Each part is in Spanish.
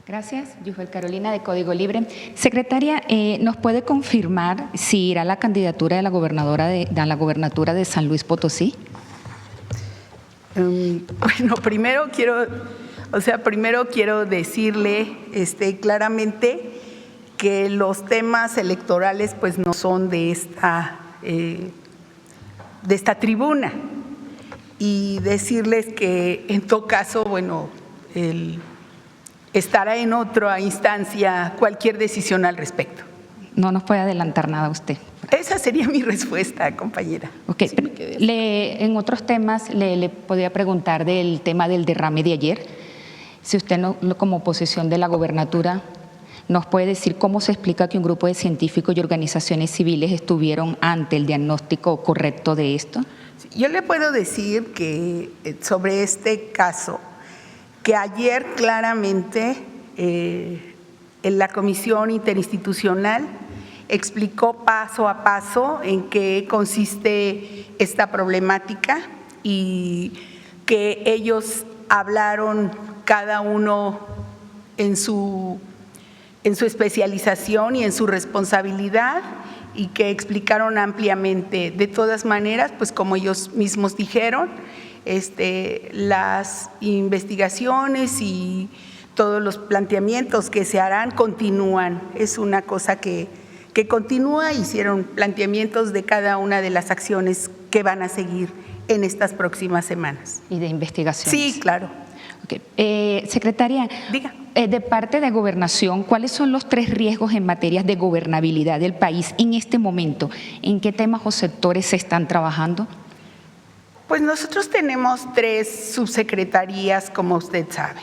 Gracias. Yufel Carolina, de Código Libre. Secretaria, ¿nos puede confirmar si irá la candidatura de la gobernadora a la gobernatura de San Luis Potosí? Bueno, primero quiero decirle claramente que los temas electorales pues no son de esta tribuna, y decirles que en todo caso, bueno, estará en otra instancia cualquier decisión al respecto. No nos puede adelantar nada usted. Esa sería mi respuesta, compañera. Ok, sí, en otros temas le podría preguntar del tema del derrame de ayer. Si usted, como oposición de la gobernatura, nos puede decir cómo se explica que un grupo de científicos y organizaciones civiles estuvieron ante el diagnóstico correcto de esto. Yo le puedo decir que sobre este caso, que ayer claramente en la Comisión Interinstitucional explicó paso a paso en qué consiste esta problemática, y que ellos hablaron cada uno en su especialización y en su responsabilidad, y que explicaron ampliamente. De todas maneras, pues como ellos mismos dijeron, las investigaciones y todos los planteamientos que se harán continúan. Es una cosa que continúa. Hicieron planteamientos de cada una de las acciones que van a seguir en estas próximas semanas. ¿Y de investigación? Sí, claro. Okay. Secretaria, diga. De parte de Gobernación, ¿cuáles son los 3 riesgos en materia de gobernabilidad del país en este momento? ¿En qué temas o sectores se están trabajando? Pues nosotros tenemos 3 subsecretarías, como usted sabe.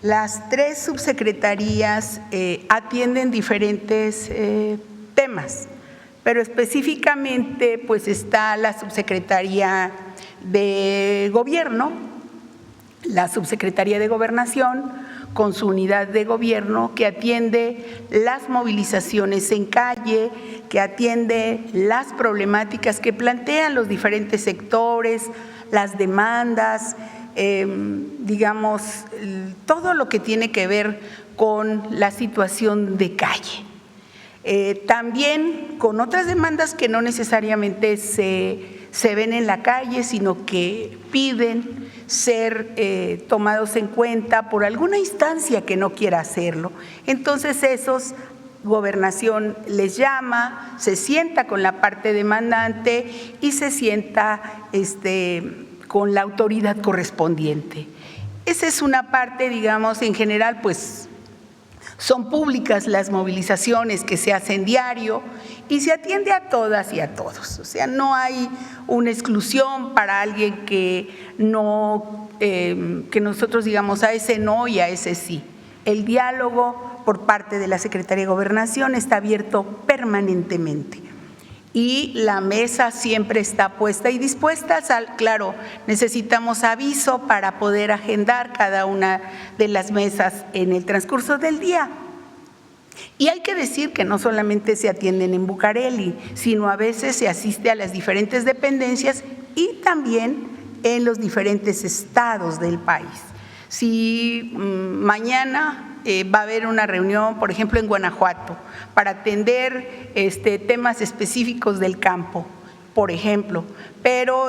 Las 3 subsecretarías atienden diferentes temas, pero específicamente pues está la subsecretaría de Gobierno, la subsecretaría de Gobernación, con su unidad de gobierno, que atiende las movilizaciones en calle, que atiende las problemáticas que plantean los diferentes sectores, las demandas, digamos, todo lo que tiene que ver con la situación de calle. También con otras demandas que no necesariamente se ven en la calle, sino que piden ser tomados en cuenta por alguna instancia que no quiera hacerlo. Entonces esos, Gobernación les llama, se sienta con la parte demandante y se sienta con la autoridad correspondiente. Esa es una parte, digamos, en general, pues son públicas las movilizaciones que se hacen diario y se atiende a todas y a todos. O sea, no hay una exclusión para alguien que no, que nosotros digamos a ese no y a ese sí. El diálogo por parte de la Secretaría de Gobernación está abierto permanentemente. Y la mesa siempre está puesta y dispuesta. Claro, necesitamos aviso para poder agendar cada una de las mesas en el transcurso del día. Y hay que decir que no solamente se atienden en Bucareli, sino a veces se asiste a las diferentes dependencias y también en los diferentes estados del país. Si mañana va a haber una reunión, por ejemplo, en Guanajuato, para atender temas específicos del campo, por ejemplo, pero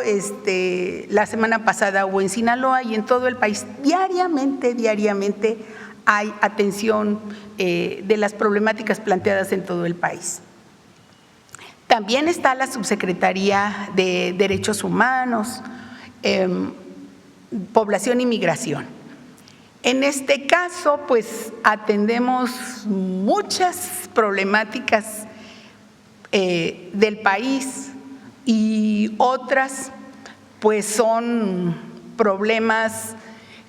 la semana pasada hubo en Sinaloa y en todo el país. Diariamente hay atención de las problemáticas planteadas en todo el país. También está la Subsecretaría de Derechos Humanos, Población y Migración. En este caso, pues atendemos muchas problemáticas del país, y otras pues son problemas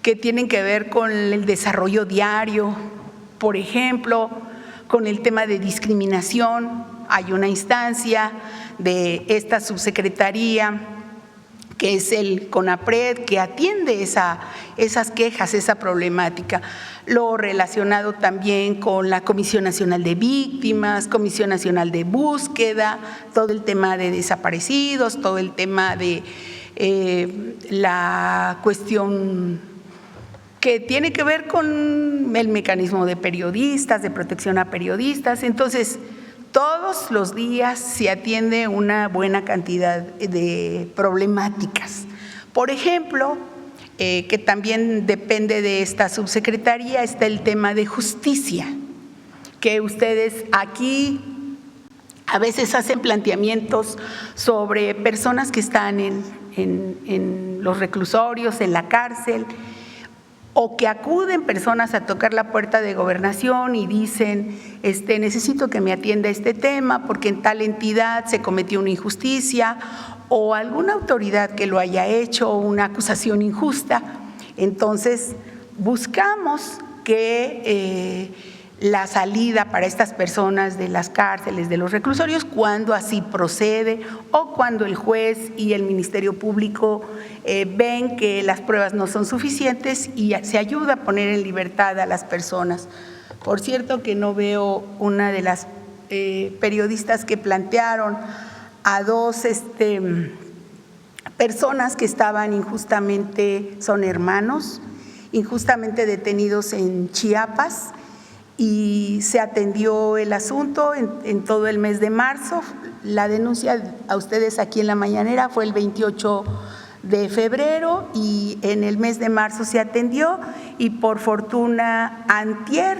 que tienen que ver con el desarrollo diario. Por ejemplo, con el tema de discriminación, hay una instancia de esta subsecretaría que es el CONAPRED, que atiende esas quejas, esa problemática. Lo relacionado también con la Comisión Nacional de Víctimas, Comisión Nacional de Búsqueda, todo el tema de desaparecidos, todo el tema de la cuestión que tiene que ver con el mecanismo de periodistas, de protección a periodistas. Entonces, todos los días se atiende una buena cantidad de problemáticas. Por ejemplo, que también depende de esta subsecretaría, está el tema de justicia, que ustedes aquí a veces hacen planteamientos sobre personas que están en los reclusorios, en la cárcel, o que acuden personas a tocar la puerta de Gobernación y dicen, necesito que me atienda este tema porque en tal entidad se cometió una injusticia o alguna autoridad que lo haya hecho, una acusación injusta. Entonces, buscamos que la salida para estas personas de las cárceles, de los reclusorios, cuando así procede o cuando el juez y el Ministerio Público ven que las pruebas no son suficientes y se ayuda a poner en libertad a las personas. Por cierto que no veo una de las periodistas que plantearon a dos personas que estaban injustamente, son hermanos, injustamente detenidos en Chiapas, y se atendió el asunto en todo el mes de marzo. La denuncia a ustedes aquí en la mañanera fue el 28 de febrero y en el mes de marzo se atendió y por fortuna antier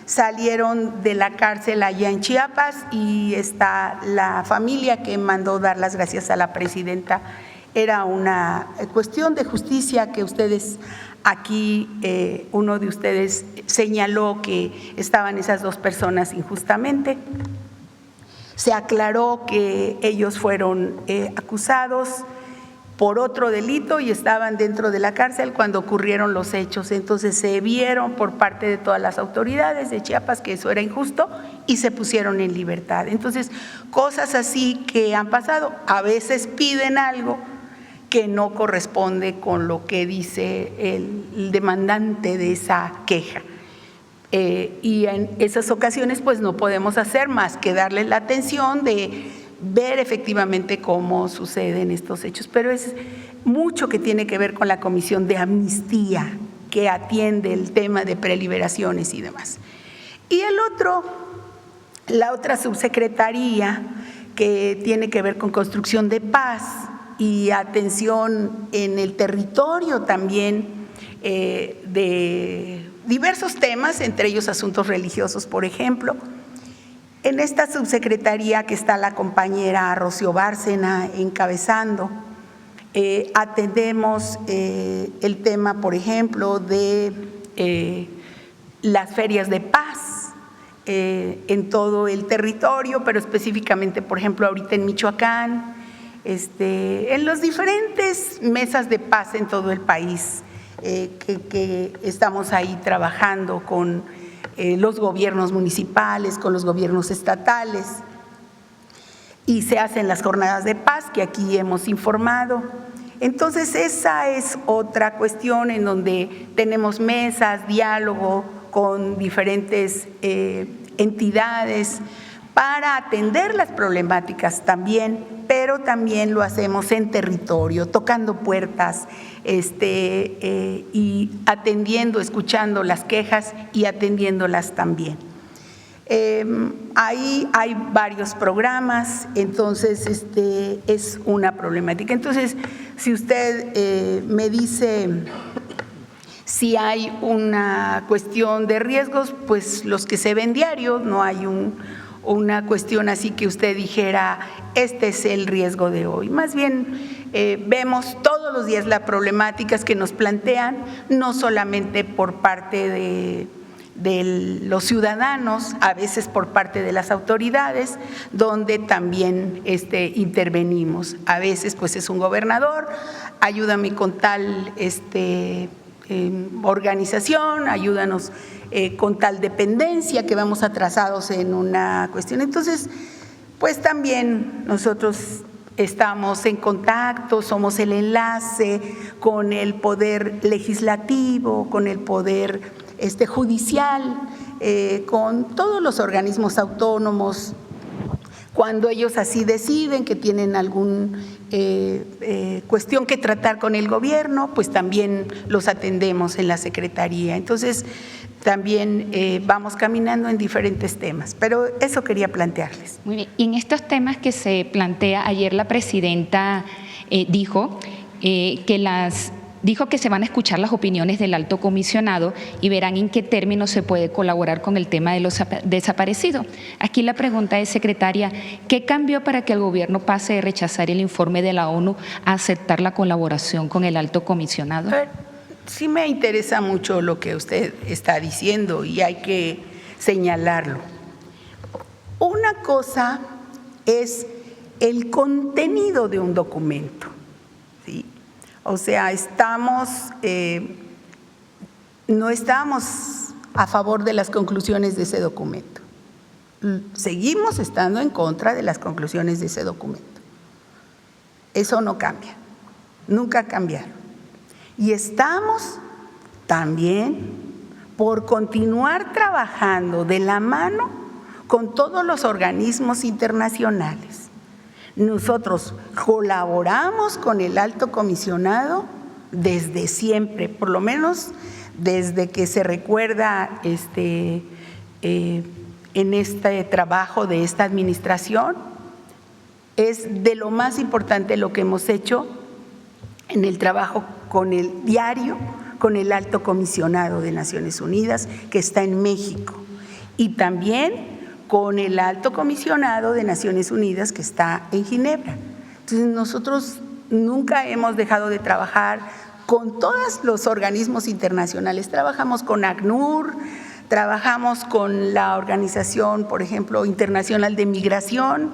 salieron de la cárcel allá en Chiapas y está la familia que mandó dar las gracias a la presidenta. Era una cuestión de justicia que ustedes aquí, uno de ustedes señaló que estaban esas dos personas injustamente. Se aclaró que ellos fueron acusados por otro delito y estaban dentro de la cárcel cuando ocurrieron los hechos. Entonces se vieron por parte de todas las autoridades de Chiapas que eso era injusto y se pusieron en libertad. Entonces, cosas así que han pasado, a veces piden algo que no corresponde con lo que dice el demandante de esa queja. Y en esas ocasiones pues no podemos hacer más que darle la atención de ver efectivamente cómo suceden estos hechos. Pero es mucho que tiene que ver con la Comisión de Amnistía, que atiende el tema de preliberaciones y demás. Y la otra subsecretaría que tiene que ver con construcción de paz y atención en el territorio también de diversos temas, entre ellos asuntos religiosos, por ejemplo. En esta subsecretaría que está la compañera Rocío Bárcena encabezando, atendemos el tema, por ejemplo, de las ferias de paz en todo el territorio, pero específicamente, por ejemplo, ahorita en Michoacán, en las diferentes mesas de paz en todo el país, que estamos ahí trabajando con los gobiernos municipales, con los gobiernos estatales, y se hacen las jornadas de paz que aquí hemos informado. Entonces, esa es otra cuestión en donde tenemos mesas, diálogo con diferentes entidades para atender las problemáticas también, pero también lo hacemos en territorio, tocando puertas y atendiendo, escuchando las quejas y atendiéndolas también. Ahí hay varios programas, entonces es una problemática. Entonces, si usted me dice si hay una cuestión de riesgos, pues los que se ven diarios, no hay una cuestión así que usted dijera, este es el riesgo de hoy. Más bien vemos todos los días las problemáticas que nos plantean, no solamente por parte de los ciudadanos, a veces por parte de las autoridades, donde también intervenimos. A veces pues es un gobernador, ayúdame con tal organización, ayúdanos con tal dependencia que vamos atrasados en una cuestión. Entonces, pues también nosotros estamos en contacto, somos el enlace con el poder legislativo, con el poder judicial, con todos los organismos autónomos Cuando ellos así deciden que tienen alguna cuestión que tratar con el gobierno, pues también los atendemos en la Secretaría. Entonces, también vamos caminando en diferentes temas, pero eso quería plantearles. Muy bien. Y en estos temas que se plantea, ayer la presidenta dijo que se van a escuchar las opiniones del alto comisionado y verán en qué términos se puede colaborar con el tema de los desaparecidos. Aquí la pregunta es, secretaria, ¿qué cambió para que el gobierno pase de rechazar el informe de la ONU a aceptar la colaboración con el alto comisionado? Sí me interesa mucho lo que usted está diciendo y hay que señalarlo. Una cosa es el contenido de un documento, ¿sí? O sea, no estamos a favor de las conclusiones de ese documento. Seguimos estando en contra de las conclusiones de ese documento. Eso no cambia, nunca cambiaron. Y estamos también por continuar trabajando de la mano con todos los organismos internacionales. Nosotros colaboramos con el alto comisionado desde siempre, por lo menos desde que se recuerda en este trabajo de esta administración. Es de lo más importante lo que hemos hecho en el trabajo con el diario, con el alto comisionado de Naciones Unidas que está en México y también con el alto comisionado de Naciones Unidas que está en Ginebra. Entonces nosotros nunca hemos dejado de trabajar con todos los organismos internacionales. Trabajamos con ACNUR, trabajamos con la Organización, por ejemplo, Internacional de Migración,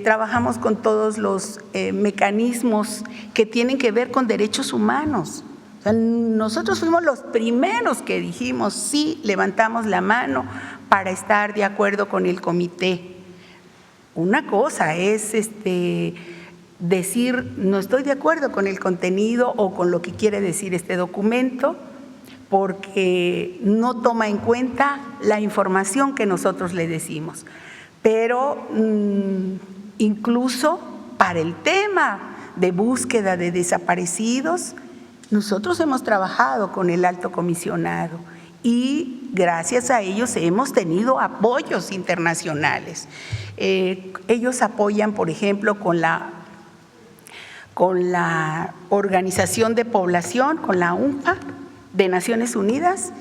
trabajamos con todos los mecanismos que tienen que ver con derechos humanos. O sea, nosotros fuimos los primeros que dijimos, sí, levantamos la mano para estar de acuerdo con el comité. Una cosa es decir, no estoy de acuerdo con el contenido o con lo que quiere decir este documento, porque no toma en cuenta la información que nosotros le decimos. Pero incluso para el tema de búsqueda de desaparecidos, nosotros hemos trabajado con el alto comisionado y gracias a ellos hemos tenido apoyos internacionales. Ellos apoyan, por ejemplo, con la Organización de Población, con la UNPA de Naciones Unidas,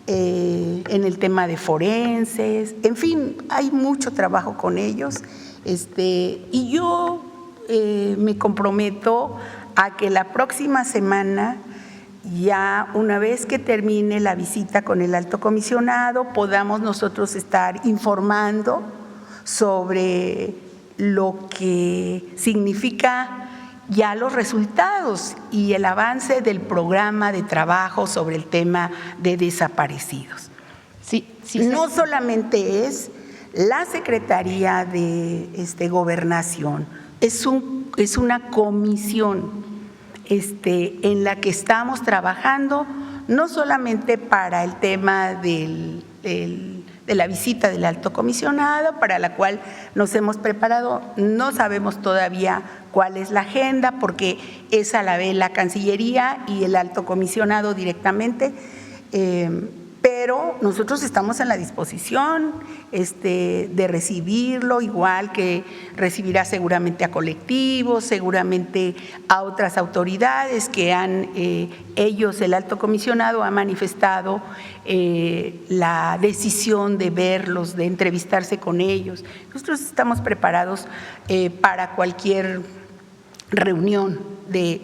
en el tema de forenses, en fin, hay mucho trabajo con ellos. Y yo me comprometo a que la próxima semana, ya una vez que termine la visita con el alto comisionado, podamos nosotros estar informando sobre lo que significa ya los resultados y el avance del programa de trabajo sobre el tema de desaparecidos. Sí. No solamente es la Secretaría de Gobernación, es una comisión en la que estamos trabajando, no solamente para el tema de la visita del alto comisionado, para la cual nos hemos preparado. No sabemos todavía cuál es la agenda, porque esa la ve la Cancillería y el alto comisionado directamente, pero nosotros estamos en la disposición de recibirlo, igual que recibirá seguramente a colectivos, seguramente a otras autoridades que el alto comisionado ha manifestado la decisión de verlos, de entrevistarse con ellos. Nosotros estamos preparados para cualquier reunión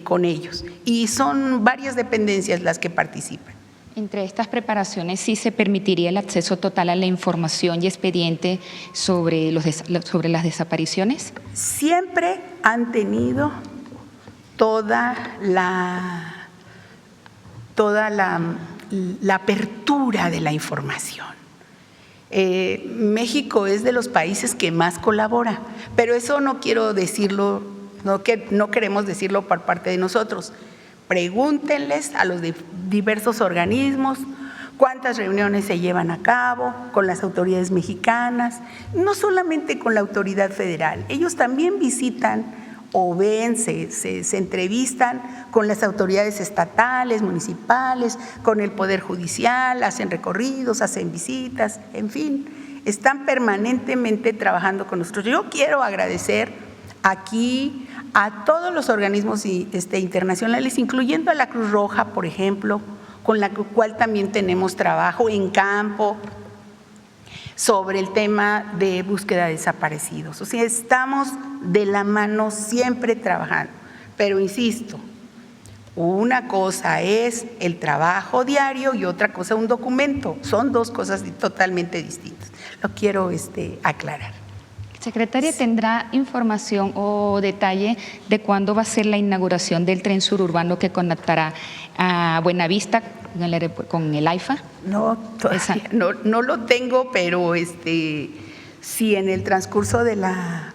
con ellos y son varias dependencias las que participan. Entre estas preparaciones, ¿sí se permitiría el acceso total a la información y expediente sobre las desapariciones? Siempre han tenido toda la apertura de la información. México es de los países que más colabora, pero eso no quiero decirlo, no queremos decirlo por parte de nosotros. Pregúntenles a los diversos organismos cuántas reuniones se llevan a cabo con las autoridades mexicanas, no solamente con la autoridad federal, ellos también visitan o ven, se entrevistan con las autoridades estatales, municipales, con el Poder Judicial, hacen recorridos, hacen visitas, en fin, están permanentemente trabajando con nosotros. Yo quiero agradecer aquí a todos los organismos internacionales, incluyendo a la Cruz Roja, por ejemplo, con la cual también tenemos trabajo en campo sobre el tema de búsqueda de desaparecidos. O sea, estamos de la mano siempre trabajando, pero insisto, una cosa es el trabajo diario y otra cosa un documento, son dos cosas totalmente distintas. Lo quiero aclarar. Secretaria, ¿tendrá información o detalle de cuándo va a ser la inauguración del tren suburbano que conectará a Buenavista con el AIFA? No, todavía no lo tengo, pero si en el transcurso de la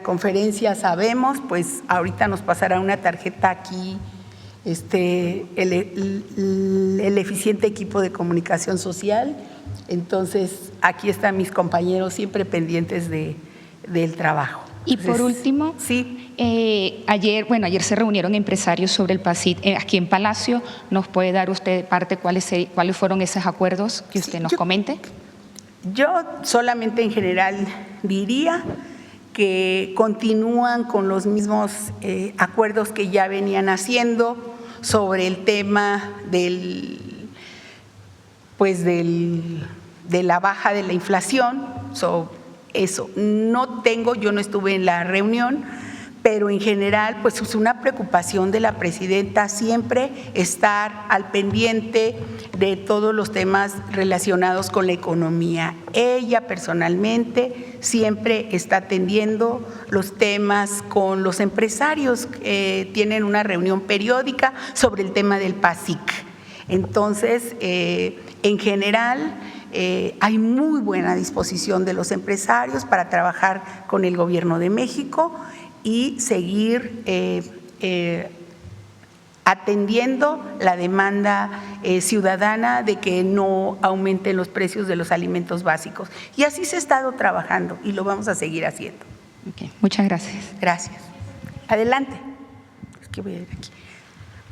conferencia sabemos, pues ahorita nos pasará una tarjeta aquí el eficiente equipo de comunicación social. Entonces, aquí están mis compañeros siempre pendientes del trabajo. Y por último, sí. Ayer se reunieron empresarios sobre el PACIT aquí en Palacio. ¿Nos puede dar usted parte cuáles fueron esos acuerdos que usted nos comente? Yo solamente en general diría que continúan con los mismos acuerdos que ya venían haciendo sobre el tema de la baja de la inflación. Eso no tengo, yo no estuve en la reunión, pero en general pues es una preocupación de la presidenta siempre estar al pendiente de todos los temas relacionados con la economía. Ella personalmente siempre está atendiendo los temas con los empresarios, tienen una reunión periódica sobre el tema del PACIC. Entonces, en general, hay muy buena disposición de los empresarios para trabajar con el Gobierno de México y seguir atendiendo la demanda ciudadana de que no aumenten los precios de los alimentos básicos. Y así se ha estado trabajando y lo vamos a seguir haciendo. Okay, muchas gracias. Gracias. Adelante. Es que voy a ir aquí,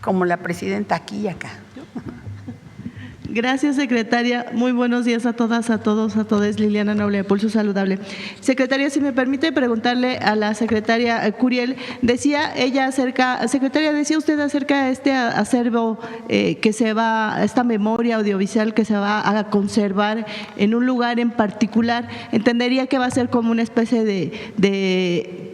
como la presidenta aquí y acá. Gracias, secretaria. Muy buenos días a todas, a todos, a todas. Liliana Noble, de Pulso Saludable. Secretaria, si me permite preguntarle a la secretaria Curiel, decía usted acerca de este acervo que se va, esta memoria audiovisual que se va a conservar en un lugar en particular. Entendería que va a ser como una especie de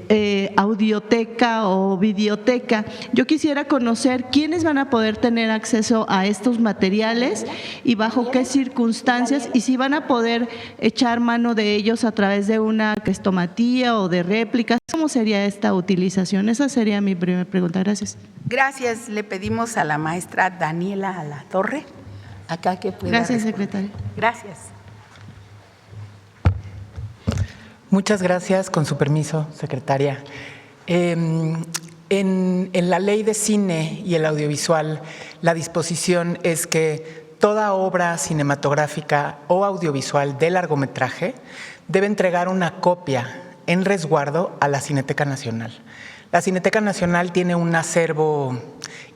audioteca o videoteca. Yo quisiera conocer quiénes van a poder tener acceso a estos materiales y bajo qué circunstancias, y si van a poder echar mano de ellos a través de una crestomatía o de réplicas. ¿Cómo sería esta utilización? Esa sería mi primera pregunta. Gracias. Gracias. Le pedimos a la maestra Daniela Alatorre acá que pueda Gracias, responder. secretaria. Gracias. Muchas gracias, con su permiso, secretaria. En la ley de cine y el audiovisual, la disposición es que toda obra cinematográfica o audiovisual de largometraje debe entregar una copia en resguardo a la Cineteca Nacional. La Cineteca Nacional tiene un acervo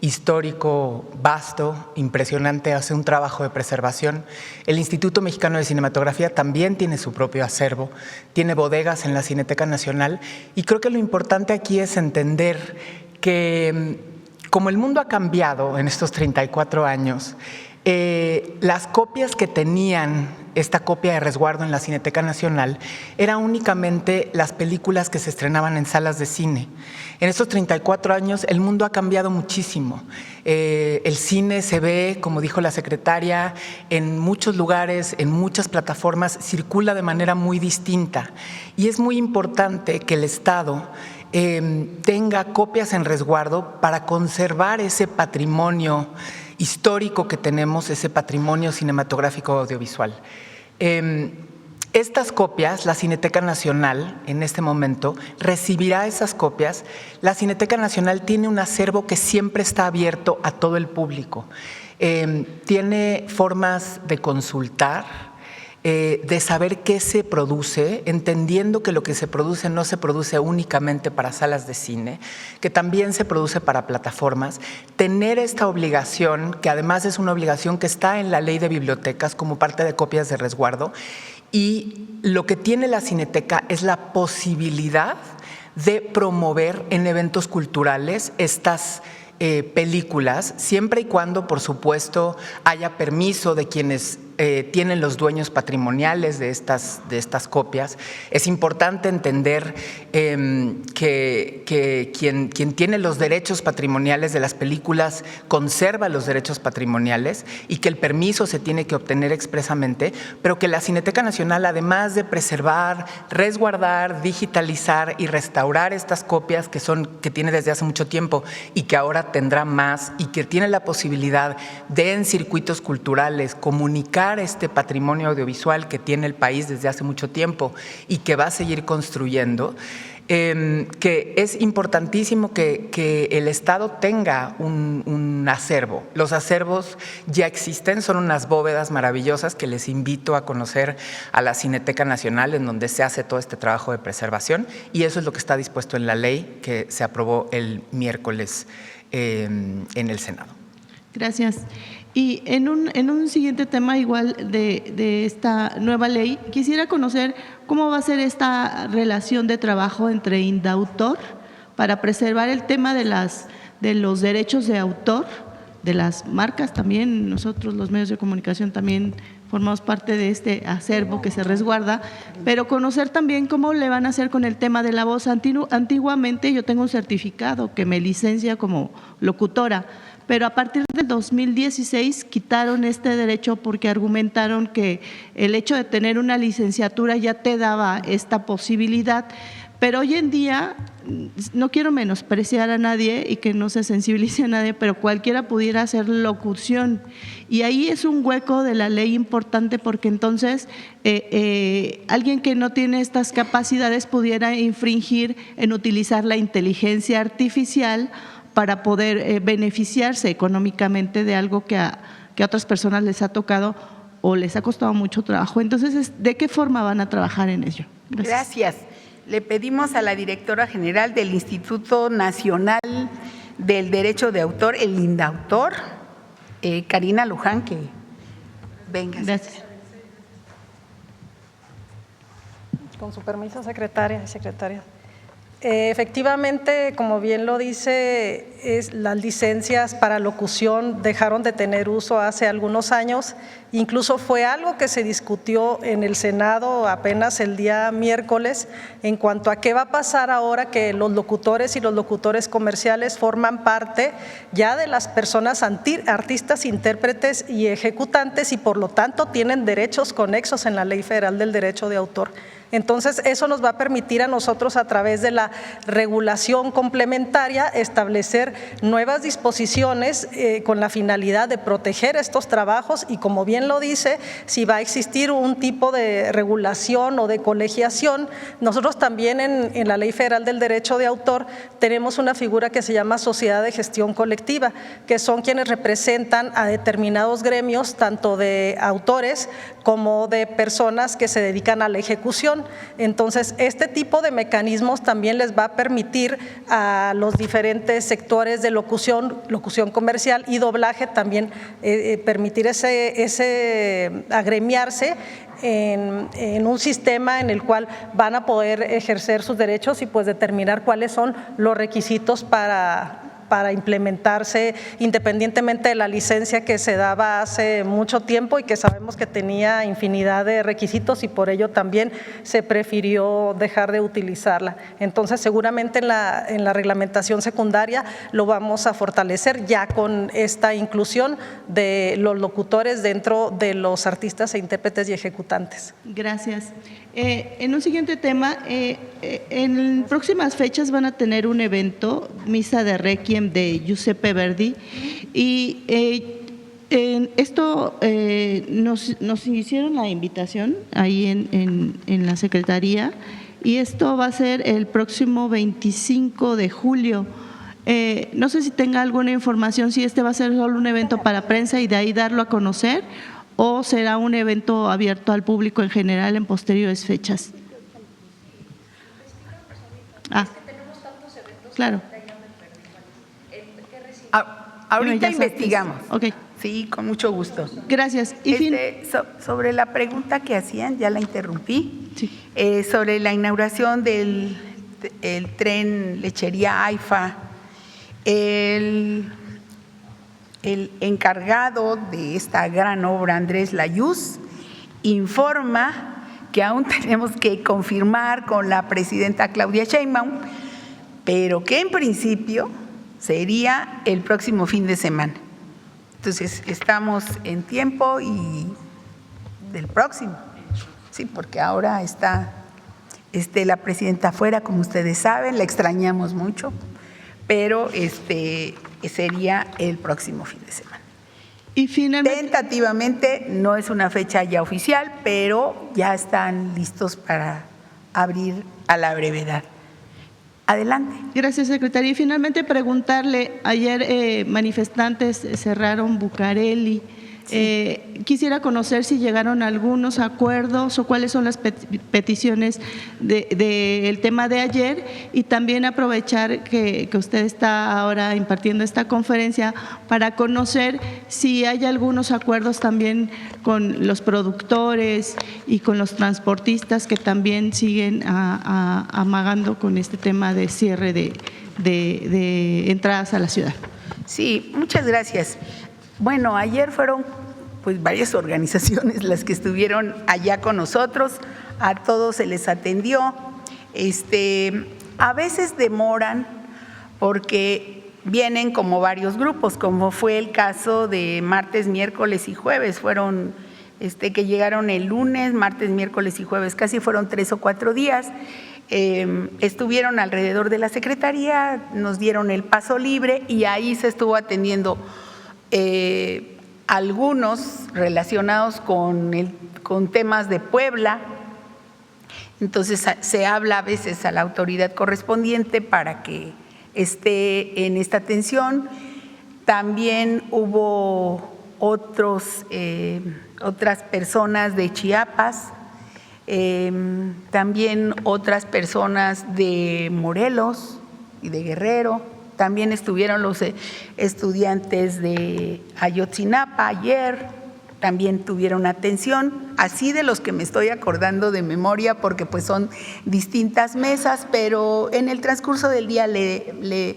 histórico vasto, impresionante, hace un trabajo de preservación. El Instituto Mexicano de Cinematografía también tiene su propio acervo, tiene bodegas en la Cineteca Nacional, y creo que lo importante aquí es entender que como el mundo ha cambiado en estos 34 años, las copias que tenían esta copia de resguardo en la Cineteca Nacional eran únicamente las películas que se estrenaban en salas de cine. En estos 34 años el mundo ha cambiado muchísimo. El cine se ve, como dijo la secretaria, en muchos lugares, en muchas plataformas, circula de manera muy distinta. Y es muy importante que el Estado tenga copias en resguardo para conservar ese patrimonio histórico que tenemos, ese patrimonio cinematográfico audiovisual. Estas copias, la Cineteca Nacional, en este momento, recibirá esas copias. La Cineteca Nacional tiene un acervo que siempre está abierto a todo el público. Tiene formas de consultar, de saber qué se produce, entendiendo que lo que se produce no se produce únicamente para salas de cine, que también se produce para plataformas. Tener esta obligación, que además es una obligación que está en la Ley de Bibliotecas como parte de copias de resguardo, y lo que tiene la Cineteca es la posibilidad de promover en eventos culturales estas películas, siempre y cuando, por supuesto, haya permiso de quienes tienen los dueños patrimoniales de estas copias. Es importante entender que quien tiene los derechos patrimoniales de las películas conserva los derechos patrimoniales y que el permiso se tiene que obtener expresamente, pero que la Cineteca Nacional, además de preservar, resguardar, digitalizar y restaurar estas copias que tiene desde hace mucho tiempo y que ahora tendrá más, y que tiene la posibilidad de, en circuitos culturales, comunicar este patrimonio audiovisual que tiene el país desde hace mucho tiempo y que va a seguir construyendo, que es importantísimo que el Estado tenga un acervo. Los acervos ya existen, son unas bóvedas maravillosas que les invito a conocer a la Cineteca Nacional, en donde se hace todo este trabajo de preservación, y eso es lo que está dispuesto en la ley que se aprobó el miércoles en el Senado. Gracias. Y en un siguiente tema igual de esta nueva ley, quisiera conocer cómo va a ser esta relación de trabajo entre Indautor para preservar el tema de los derechos de autor, de las marcas también. Nosotros, los medios de comunicación, también formamos parte de este acervo que se resguarda, pero conocer también cómo le van a hacer con el tema de la voz. Antiguamente yo tengo un certificado que me licencia como locutora, pero a partir del 2016 quitaron este derecho porque argumentaron que el hecho de tener una licenciatura ya te daba esta posibilidad. Pero hoy en día, no quiero menospreciar a nadie y que no se sensibilice a nadie, pero cualquiera pudiera hacer locución. Y ahí es un hueco de la ley importante, porque entonces alguien que no tiene estas capacidades pudiera infringir en utilizar la inteligencia artificial para poder beneficiarse económicamente de algo que a otras personas les ha tocado o les ha costado mucho trabajo. Entonces, ¿de qué forma van a trabajar en ello? Gracias. Le pedimos a la directora general del Instituto Nacional del Derecho de Autor, el Indautor, Karina Luján, que venga. Gracias. Con su permiso, secretaria. Efectivamente, como bien lo dice, las licencias para locución dejaron de tener uso hace algunos años. Incluso fue algo que se discutió en el Senado apenas el día miércoles en cuanto a qué va a pasar ahora que los locutores y los locutores comerciales forman parte ya de las personas artistas, intérpretes y ejecutantes, y por lo tanto tienen derechos conexos en la Ley Federal del Derecho de Autor. Entonces, eso nos va a permitir a nosotros, a través de la regulación complementaria, establecer nuevas disposiciones con la finalidad de proteger estos trabajos, y como bien lo dice, si va a existir un tipo de regulación o de colegiación, nosotros también en la Ley Federal del Derecho de Autor tenemos una figura que se llama sociedad de gestión colectiva, que son quienes representan a determinados gremios, tanto de autores como de personas que se dedican a la ejecución. Entonces, este tipo de mecanismos también les va a permitir a los diferentes sectores de locución comercial y doblaje también permitir agremiarse en un sistema en el cual van a poder ejercer sus derechos y pues determinar cuáles son los requisitos para implementarse, independientemente de la licencia que se daba hace mucho tiempo y que sabemos que tenía infinidad de requisitos, y por ello también se prefirió dejar de utilizarla. Entonces, seguramente en la reglamentación secundaria lo vamos a fortalecer ya con esta inclusión de los locutores dentro de los artistas e intérpretes y ejecutantes. Gracias. En un siguiente tema, en próximas fechas van a tener un evento, Misa de Requiem de Giuseppe Verdi, y Esto nos hicieron la invitación ahí en la Secretaría y esto va a ser el próximo 25 de julio. No sé si tenga alguna información, si este va a ser solo un evento para prensa y de ahí darlo a conocer o será un evento abierto al público en general en posteriores fechas. Claro. Ahorita Ya investigamos. Ok. Sí, con mucho gusto. Gracias. Y Sobre la pregunta que hacían, ya la interrumpí, Sí. Sobre la inauguración del tren lechería AIFA, el encargado de esta gran obra, Andrés Layuz, informa que aún tenemos que confirmar con la presidenta Claudia Sheinbaum, pero que en principio sería el próximo fin de semana. Entonces, estamos en tiempo y del próximo, sí, porque ahora está la presidenta afuera, como ustedes saben, la extrañamos mucho, pero sería el próximo fin de semana. Y finalmente, Tentativamente no es una fecha ya oficial, pero ya están listos para abrir a la brevedad. Adelante. gracias, secretaria. Y finalmente preguntarle, ayer manifestantes cerraron Bucareli. Quisiera conocer si llegaron a algunos acuerdos o cuáles son las peticiones del tema de ayer y también aprovechar que usted está ahora impartiendo esta conferencia para conocer si hay algunos acuerdos también con los productores y con los transportistas que también siguen amagando con este tema de cierre de entradas a la ciudad. Sí, muchas gracias. Bueno, ayer fueron pues varias organizaciones las que estuvieron allá con nosotros, a todos se les atendió. A veces demoran porque vienen como varios grupos, como fue el caso de martes, miércoles y jueves. Fueron que llegaron el lunes, martes, miércoles y jueves, casi fueron 3 o 4 días. Estuvieron alrededor de la Secretaría, nos dieron el paso libre y ahí se estuvo atendiendo algunos relacionados con temas de Puebla. Entonces se habla a veces a la autoridad correspondiente para que esté en esta atención. También hubo otras personas de Chiapas, también otras personas de Morelos y de Guerrero. También estuvieron los estudiantes de Ayotzinapa ayer, también tuvieron atención, así de los que me estoy acordando de memoria, porque pues son distintas mesas, pero en el transcurso del día le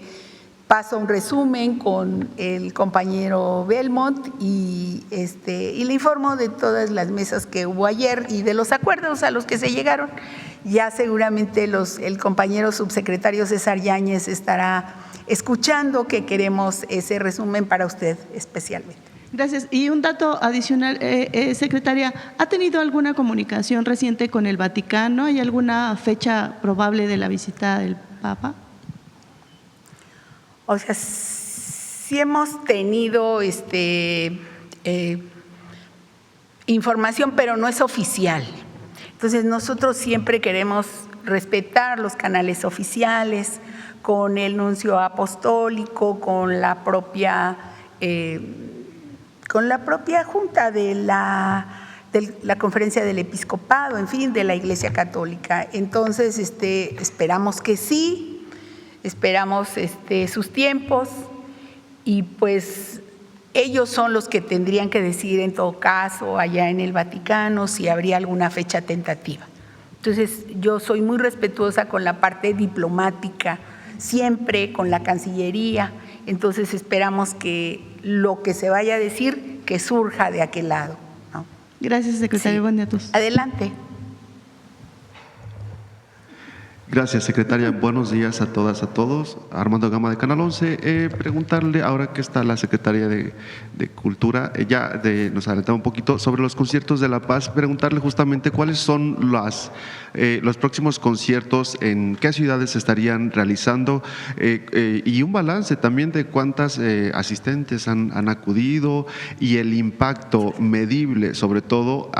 paso un resumen con el compañero Belmont y le informo de todas las mesas que hubo ayer y de los acuerdos a los que se llegaron. Ya seguramente el compañero subsecretario César Yáñez estará escuchando, que queremos ese resumen para usted especialmente. Gracias. Y un dato adicional, secretaria, ¿ha tenido alguna comunicación reciente con el Vaticano? ¿Hay alguna fecha probable de la visita del Papa? O sea, sí hemos tenido información, pero no es oficial. Entonces, nosotros siempre queremos respetar los canales oficiales, con el nuncio apostólico, con la propia junta de la Conferencia del Episcopado, en fin, de la Iglesia Católica. Entonces, esperamos que sí, esperamos sus tiempos y pues ellos son los que tendrían que decidir en todo caso allá en el Vaticano si habría alguna fecha tentativa. Entonces, yo soy muy respetuosa con la parte diplomática, siempre con la Cancillería. Entonces, esperamos que lo que se vaya a decir, que surja de aquel lado, ¿no? Gracias, secretario. Sí. Buen día a todos. Adelante. Gracias, secretaria. Buenos días a todas, a todos. Armando Gama de Canal 11. Preguntarle, ahora que está la secretaria de Cultura, nos adelantaba un poquito sobre los conciertos de La Paz, preguntarle justamente cuáles son los próximos conciertos, en qué ciudades se estarían realizando y un balance también de cuántas asistentes han acudido y el impacto medible, sobre todo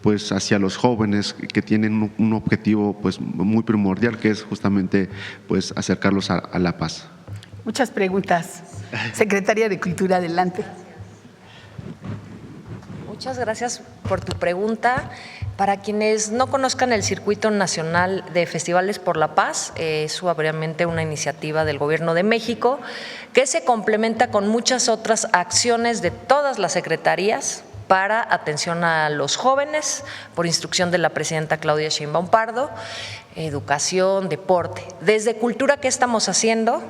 pues hacia los jóvenes que tienen un objetivo pues muy primordial, que es justamente pues acercarlos a la paz. Muchas preguntas. Secretaria de Cultura, adelante. Muchas gracias por tu pregunta. Para quienes no conozcan el Circuito Nacional de Festivales por la Paz, es obviamente una iniciativa del Gobierno de México que se complementa con muchas otras acciones de todas las secretarías para atención a los jóvenes, por instrucción de la presidenta Claudia Sheinbaum Pardo, educación, deporte. Desde cultura, ¿qué estamos haciendo?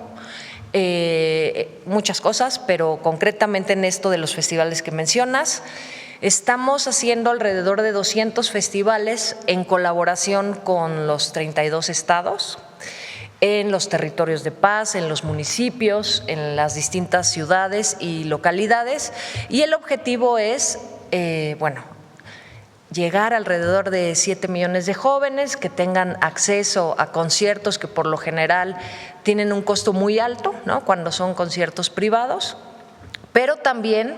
Muchas cosas, pero concretamente en esto de los festivales que mencionas, estamos haciendo alrededor de 200 festivales en colaboración con los 32 estados, en los territorios de paz, en los municipios, en las distintas ciudades y localidades, y el objetivo es, llegar alrededor de 7 millones de jóvenes que tengan acceso a conciertos que por lo general tienen un costo muy alto, ¿no?, cuando son conciertos privados, pero también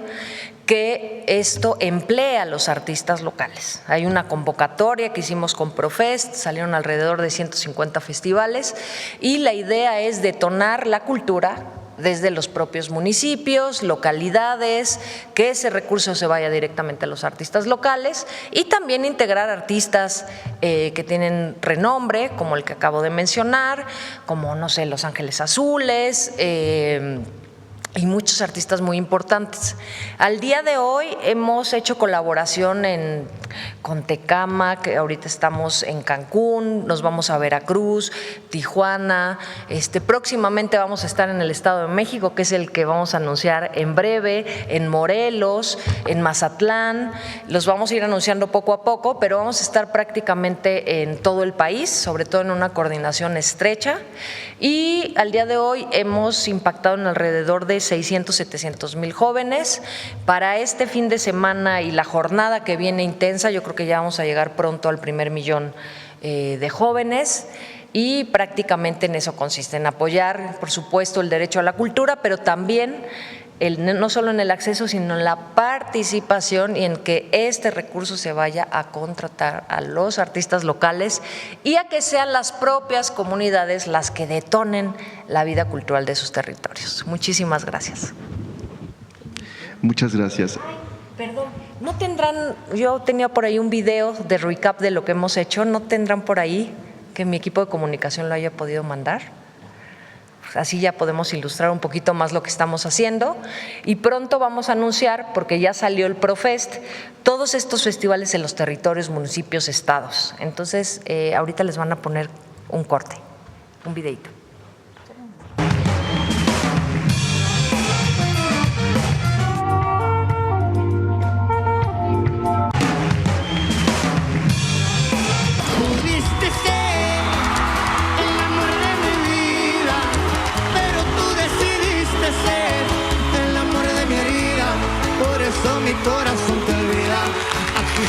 que esto emplea a los artistas locales. Hay una convocatoria que hicimos con Profest, salieron alrededor de 150 festivales y la idea es detonar la cultura desde los propios municipios, localidades, que ese recurso se vaya directamente a los artistas locales y también integrar artistas que tienen renombre, como el que acabo de mencionar, como, no sé, Los Ángeles Azules, y muchos artistas muy importantes. Al día de hoy hemos hecho colaboración con Tecama, que ahorita estamos en Cancún, nos vamos a Veracruz, Tijuana, próximamente vamos a estar en el Estado de México, que es el que vamos a anunciar en breve, en Morelos, en Mazatlán, los vamos a ir anunciando poco a poco, pero vamos a estar prácticamente en todo el país, sobre todo en una coordinación estrecha, y al día de hoy hemos impactado en alrededor de 600, 700 mil jóvenes. Para este fin de semana y la jornada que viene intensa, yo creo que ya vamos a llegar pronto al 1 millón de jóvenes y prácticamente en eso consiste, en apoyar, por supuesto, el derecho a la cultura, pero también no solo en el acceso, sino en la participación y en que este recurso se vaya a contratar a los artistas locales y a que sean las propias comunidades las que detonen la vida cultural de sus territorios. Muchísimas gracias. Muchas gracias. Perdón, ¿no tendrán, yo tenía por ahí un video de recap de lo que hemos hecho, ¿no tendrán por ahí que mi equipo de comunicación lo haya podido mandar? Así ya podemos ilustrar un poquito más lo que estamos haciendo y pronto vamos a anunciar, porque ya salió el Profest, todos estos festivales en los territorios, municipios, estados. Entonces, ahorita les van a poner un corte, un videito. Mi corazón te olvida, aquí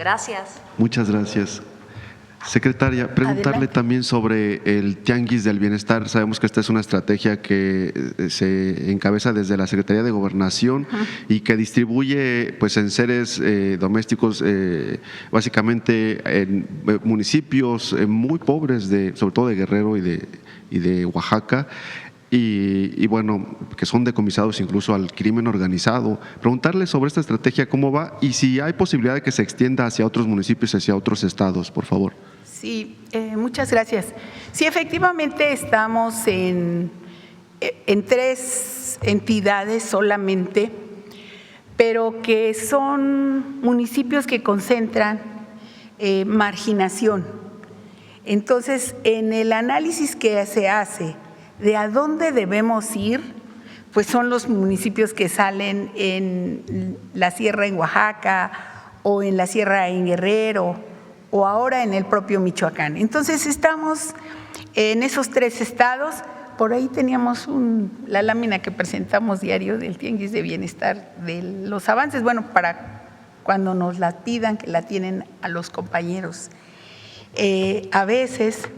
Gracias. Muchas gracias. Secretaria, preguntarle Adelante. también sobre el Tianguis del Bienestar. Sabemos que esta es una estrategia que se encabeza desde la Secretaría de Gobernación y que distribuye pues enseres domésticos básicamente en municipios muy pobres, sobre todo de Guerrero y de Oaxaca. Y bueno, que son decomisados incluso al crimen organizado. Preguntarle sobre esta estrategia, cómo va y si hay posibilidad de que se extienda hacia otros municipios, hacia otros estados, por favor. Sí, muchas gracias. Sí, efectivamente estamos en 3 entidades solamente, pero que son municipios que concentran marginación. Entonces, en el análisis que se hace de a dónde debemos ir, pues son los municipios que salen en la sierra en Oaxaca o en la sierra en Guerrero o ahora en el propio Michoacán. Entonces estamos en esos 3 estados. Por ahí teníamos la lámina que presentamos diario del Tianguis de Bienestar, de los avances, bueno, para cuando nos la pidan, que la tienen a los compañeros a veces,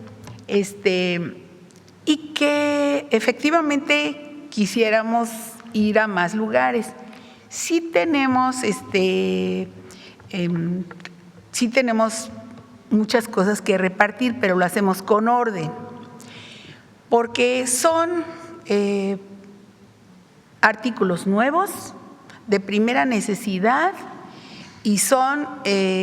y que efectivamente quisiéramos ir a más lugares. Sí tenemos, sí tenemos muchas cosas que repartir, pero lo hacemos con orden, porque son artículos nuevos, de primera necesidad, y son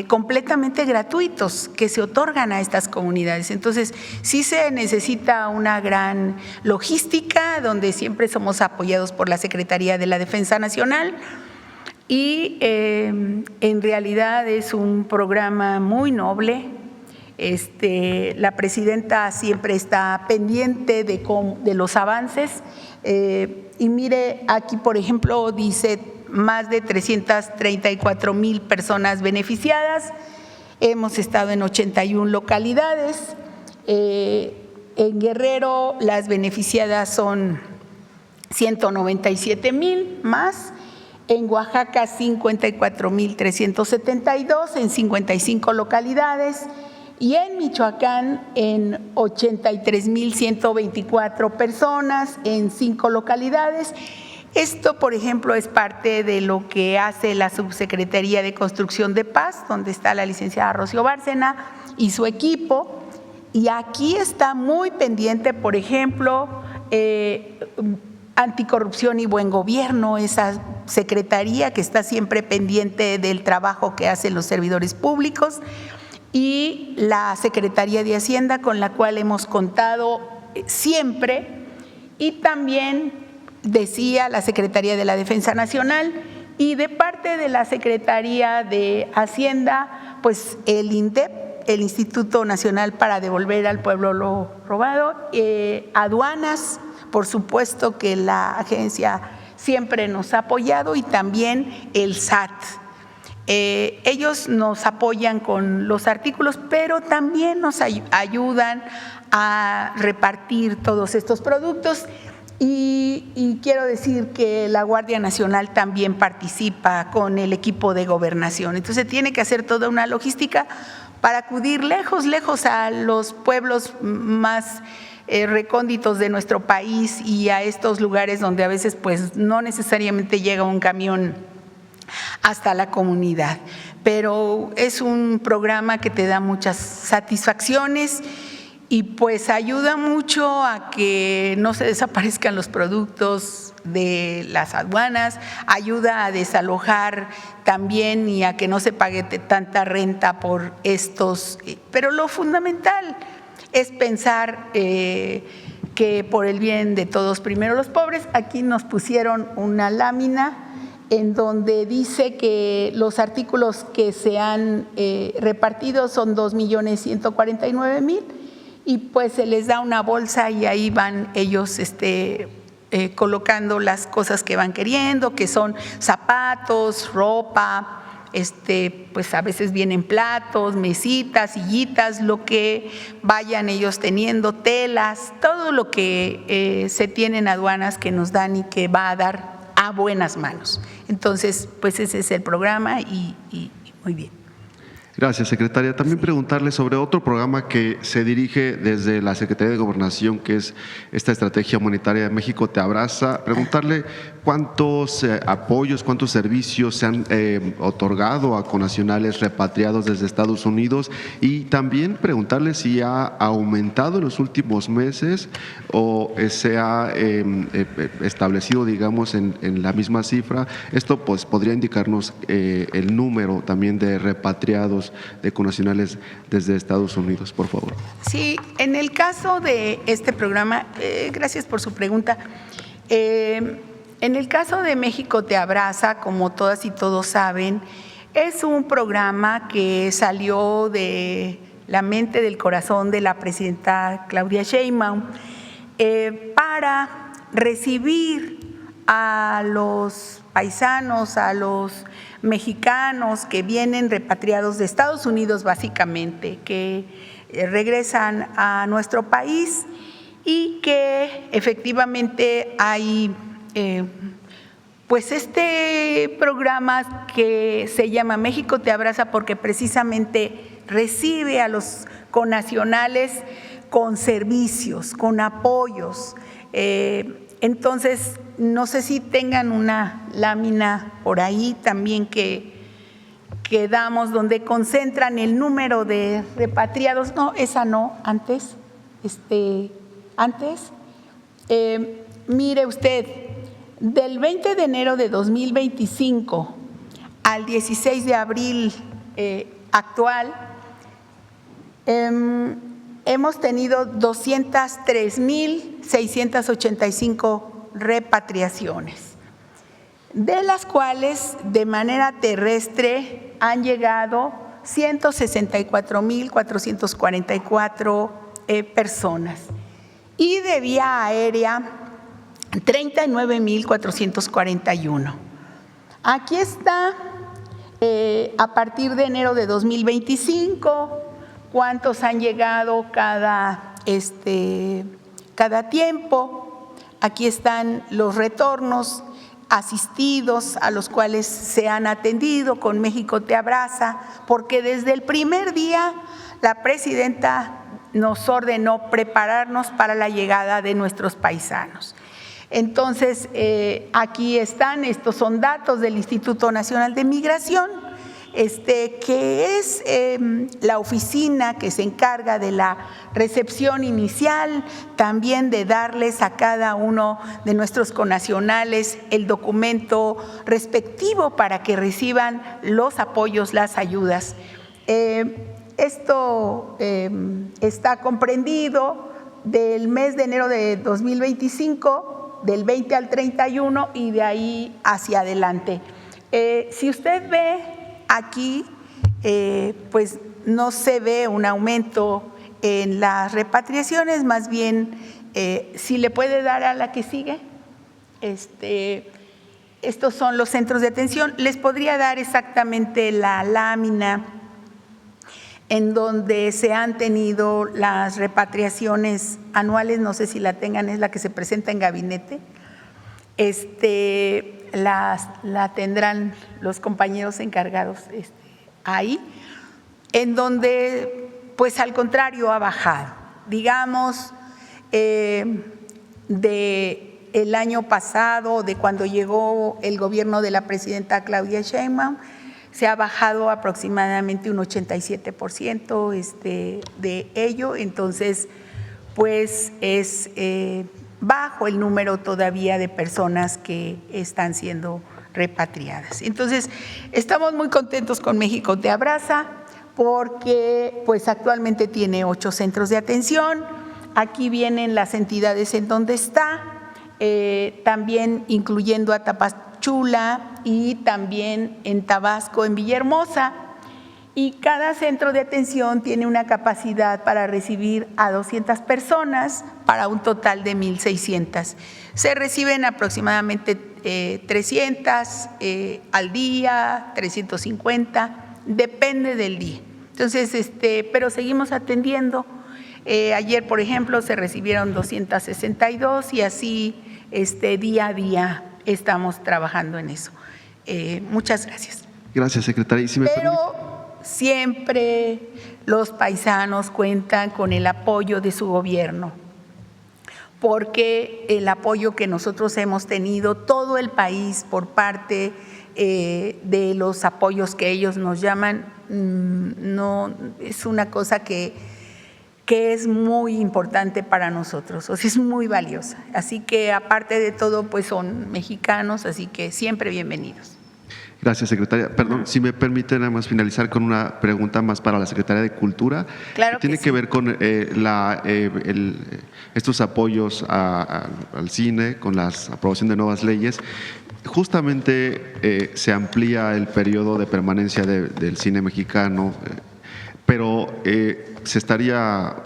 completamente gratuitos que se otorgan a estas comunidades. Entonces, sí se necesita una gran logística, donde siempre somos apoyados por la Secretaría de la Defensa Nacional, y en realidad es un programa muy noble. La presidenta siempre está pendiente de los avances, y mire, aquí por ejemplo dice más de 334,000 personas beneficiadas. Hemos estado en 81 localidades. En Guerrero las beneficiadas son 197,000 más. En Oaxaca 54,372 en 55 localidades. Y en Michoacán en 83,124 personas en 5 localidades. Esto, por ejemplo, es parte de lo que hace la Subsecretaría de Construcción de Paz, donde está la licenciada Rocío Bárcena y su equipo. Y aquí está muy pendiente, por ejemplo, Anticorrupción y Buen Gobierno, esa secretaría que está siempre pendiente del trabajo que hacen los servidores públicos, y la Secretaría de Hacienda, con la cual hemos contado siempre, y también decía la Secretaría de la Defensa Nacional, y de parte de la Secretaría de Hacienda, pues el INDEP, el Instituto Nacional para Devolver al Pueblo lo Robado, aduanas, por supuesto que la agencia siempre nos ha apoyado, y también el SAT. Ellos nos apoyan con los artículos, pero también nos ayudan a repartir todos estos productos. Y quiero decir que la Guardia Nacional también participa con el equipo de gobernación. Entonces tiene que hacer toda una logística para acudir lejos a los pueblos más recónditos de nuestro país, y a estos lugares donde a veces pues no necesariamente llega un camión hasta la comunidad. Pero es un programa que te da muchas satisfacciones, y pues ayuda mucho a que no se desaparezcan los productos de las aduanas, ayuda a desalojar también y a que no se pague tanta renta por estos. Pero lo fundamental es pensar que por el bien de todos, primero los pobres. Aquí nos pusieron una lámina en donde dice que los artículos que se han repartido son 2,149,000, y pues se les da una bolsa y ahí van ellos colocando las cosas que van queriendo, que son zapatos, ropa, pues a veces vienen platos, mesitas, sillitas, lo que vayan ellos teniendo, telas, todo lo que se tiene en aduanas que nos dan y que va a dar a buenas manos. Entonces, pues ese es el programa, y muy bien. Gracias, secretaria. También preguntarle sobre otro programa que se dirige desde la Secretaría de Gobernación, que es esta estrategia humanitaria de México Te Abraza. Preguntarle cuántos apoyos, cuántos servicios se han otorgado a connacionales repatriados desde Estados Unidos, y también preguntarle si ha aumentado en los últimos meses o se ha establecido, digamos, en la misma cifra. Esto pues podría indicarnos el número también de repatriados de connacionales desde Estados Unidos, por favor. Sí, en el caso de este programa, gracias por su pregunta. En el caso de México Te Abraza, como todas y todos saben, es un programa que salió de la mente, del corazón de la presidenta Claudia Sheinbaum para recibir a los paisanos, a los mexicanos que vienen repatriados de Estados Unidos básicamente, que regresan a nuestro país y que efectivamente hay pues este programa que se llama México Te Abraza, porque precisamente recibe a los connacionales con servicios, con apoyos. Entonces, no sé si tengan una lámina por ahí también que damos, donde concentran el número de repatriados. No, esa no, antes. Mire usted, del 20 de enero de 2025 al 16 de abril actual, hemos tenido 203,685 repatriaciones, de las cuales de manera terrestre han llegado 164,444 personas y de vía aérea 39,441. Aquí está, a partir de enero de 2025, cuántos han llegado cada tiempo. Aquí están los retornos asistidos a los cuales se han atendido con México Te Abraza, porque desde el primer día la presidenta nos ordenó prepararnos para la llegada de nuestros paisanos. Entonces, aquí están, estos son datos del Instituto Nacional de Migración, que es la oficina que se encarga de la recepción inicial, también de darles a cada uno de nuestros connacionales el documento respectivo para que reciban los apoyos, las ayudas. Esto está comprendido del mes de enero de 2025, del 20 al 31 y de ahí hacia adelante. Si usted ve aquí, pues no se ve un aumento en las repatriaciones, más bien, si le puede dar a la que sigue, estos son los centros de atención. Les podría dar exactamente la lámina en donde se han tenido las repatriaciones anuales, no sé si la tengan, es la que se presenta en gabinete. La tendrán los compañeros encargados ahí, en donde, pues al contrario, ha bajado. Digamos, de el año pasado, de cuando llegó el gobierno de la presidenta Claudia Sheinbaum, se ha bajado aproximadamente un 87% de ello. Entonces, pues es bajo el número todavía de personas que están siendo repatriadas. Entonces, estamos muy contentos con México Te Abraza porque pues actualmente tiene 8 centros de atención. Aquí vienen las entidades en donde está, también incluyendo a Tapachula y también en Tabasco, en Villahermosa. Y cada centro de atención tiene una capacidad para recibir a 200 personas para un total de 1,600. Se reciben aproximadamente 300 al día, 350, depende del día. Entonces, pero seguimos atendiendo. Ayer, por ejemplo, se recibieron 262 y así día a día estamos trabajando en eso. Muchas gracias. Gracias, secretaria. Y si me permite... siempre los paisanos cuentan con el apoyo de su gobierno, porque el apoyo que nosotros hemos tenido, todo el país, por parte de los apoyos que ellos nos llaman, no es una cosa que es muy importante para nosotros, o sea, es muy valiosa. Así que aparte de todo, pues son mexicanos, así que siempre bienvenidos. Gracias, secretaria. Perdón, si me permite nada más finalizar con una pregunta más para la Secretaría de Cultura. Claro que tiene sí. que ver con estos apoyos al cine, con la aprobación de nuevas leyes. Justamente se amplía el periodo de permanencia del cine mexicano, pero se estaría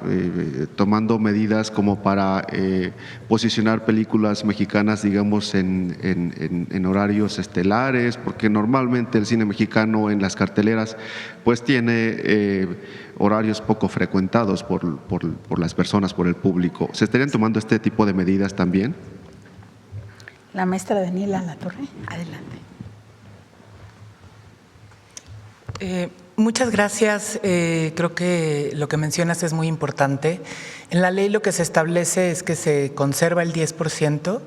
tomando medidas como para posicionar películas mexicanas, digamos, en horarios estelares, porque normalmente el cine mexicano en las carteleras pues tiene horarios poco frecuentados por las personas, por el público. ¿Se estarían tomando este tipo de medidas también? La maestra Daniela Latorre, adelante. Muchas gracias. Creo que lo que mencionas es muy importante. En la ley lo que se establece es que se conserva el 10%,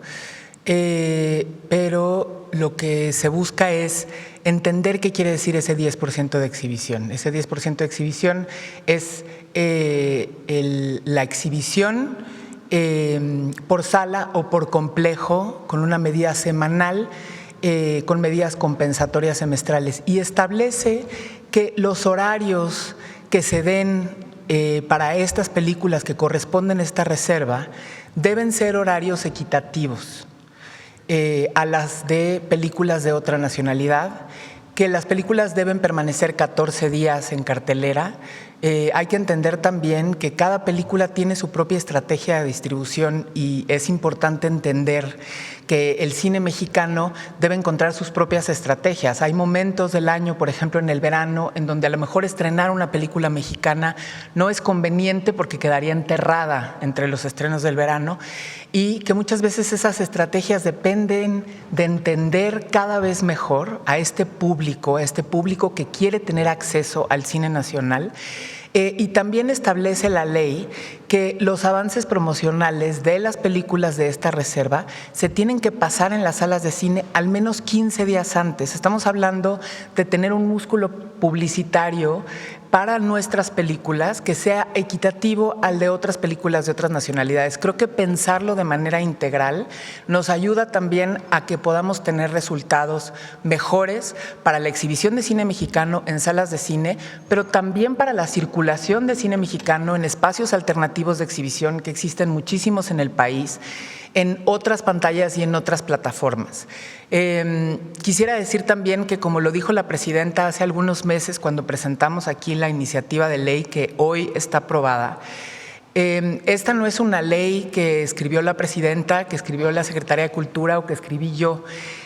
pero lo que se busca es entender qué quiere decir ese 10% de exhibición. Ese 10% de exhibición es la exhibición por sala o por complejo, con una medida semanal, con medidas compensatorias semestrales, y establece que los horarios que se den para estas películas que corresponden a esta reserva deben ser horarios equitativos a las de películas de otra nacionalidad, que las películas deben permanecer 14 días en cartelera. Hay que entender también que cada película tiene su propia estrategia de distribución y es importante entender que el cine mexicano debe encontrar sus propias estrategias. Hay momentos del año, por ejemplo en el verano, en donde a lo mejor estrenar una película mexicana no es conveniente porque quedaría enterrada entre los estrenos del verano, y que muchas veces esas estrategias dependen de entender cada vez mejor a este público que quiere tener acceso al cine nacional. Y también establece la ley que los avances promocionales de las películas de esta reserva se tienen que pasar en las salas de cine al menos 15 días antes. Estamos hablando de tener un músculo publicitario para nuestras películas que sea equitativo al de otras películas de otras nacionalidades. Creo que pensarlo de manera integral nos ayuda también a que podamos tener resultados mejores para la exhibición de cine mexicano en salas de cine, pero también para la circulación de cine mexicano en espacios alternativos de exhibición, que existen muchísimos en el país, en otras pantallas y en otras plataformas. Quisiera decir también que, como lo dijo la presidenta hace algunos meses cuando presentamos aquí la iniciativa de ley que hoy está aprobada, esta no es una ley que escribió la presidenta, que escribió la Secretaría de Cultura o que escribí yo.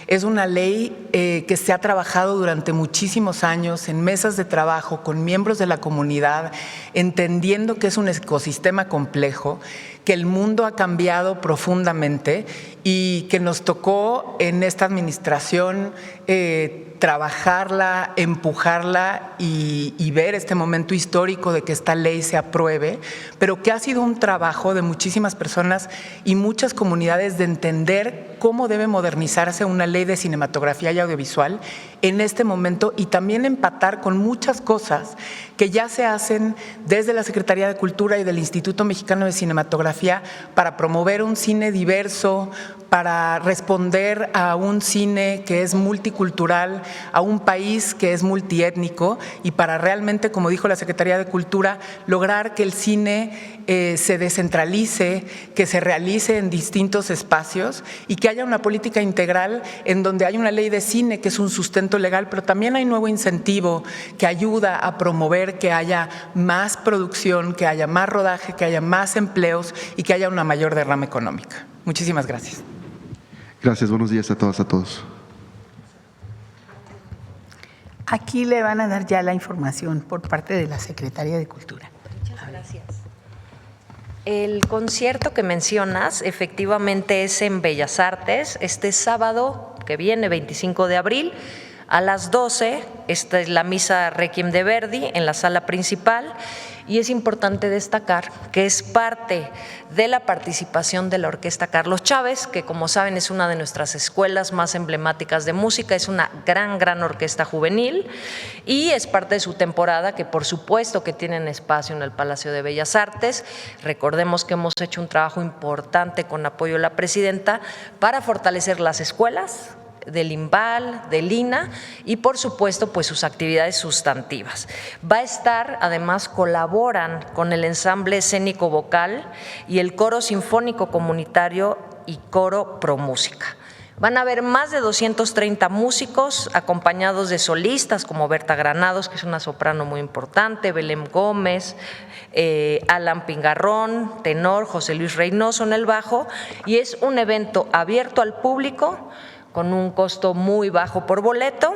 Es una ley que se ha trabajado durante muchísimos años en mesas de trabajo con miembros de la comunidad, entendiendo que es un ecosistema complejo, que el mundo ha cambiado profundamente y que nos tocó en esta administración trabajarla, empujarla y ver este momento histórico de que esta ley se apruebe, pero que ha sido un trabajo de muchísimas personas y muchas comunidades de entender cómo debe modernizarse una ley de cinematografía y audiovisual en este momento, y también empatar con muchas cosas que ya se hacen desde la Secretaría de Cultura y del Instituto Mexicano de Cinematografía para promover un cine diverso, para responder a un cine que es multicultural, a un país que es multiétnico, y para realmente, como dijo la Secretaría de Cultura, lograr que el cine se descentralice, que se realice en distintos espacios y que haya una política integral en donde hay una ley de cine que es un sustento legal, pero también hay nuevo incentivo que ayuda a promover que haya más producción, que haya más rodaje, que haya más empleos y que haya una mayor derrama económica. Muchísimas gracias. Gracias, buenos días a todas, a todos. Aquí le van a dar ya la información por parte de la Secretaría de Cultura. Muchas gracias. El concierto que mencionas efectivamente es en Bellas Artes, este sábado que viene, 25 de abril, A las 12, esta es la misa Requiem de Verdi en la sala principal, y es importante destacar que es parte de la participación de la Orquesta Carlos Chávez, que como saben es una de nuestras escuelas más emblemáticas de música, es una gran orquesta juvenil y es parte de su temporada, que por supuesto que tienen espacio en el Palacio de Bellas Artes. Recordemos que hemos hecho un trabajo importante con apoyo de la presidenta para fortalecer las escuelas del IMBAL, del INA y por supuesto pues sus actividades sustantivas. Va a estar, además colaboran con el ensamble escénico vocal y el coro sinfónico comunitario y coro Pro Música. Van a haber más de 230 músicos acompañados de solistas como Berta Granados, que es una soprano muy importante, Belén Gómez, Alan Pingarrón, tenor, José Luis Reynoso en el bajo, y es un evento abierto al público con un costo muy bajo por boleto,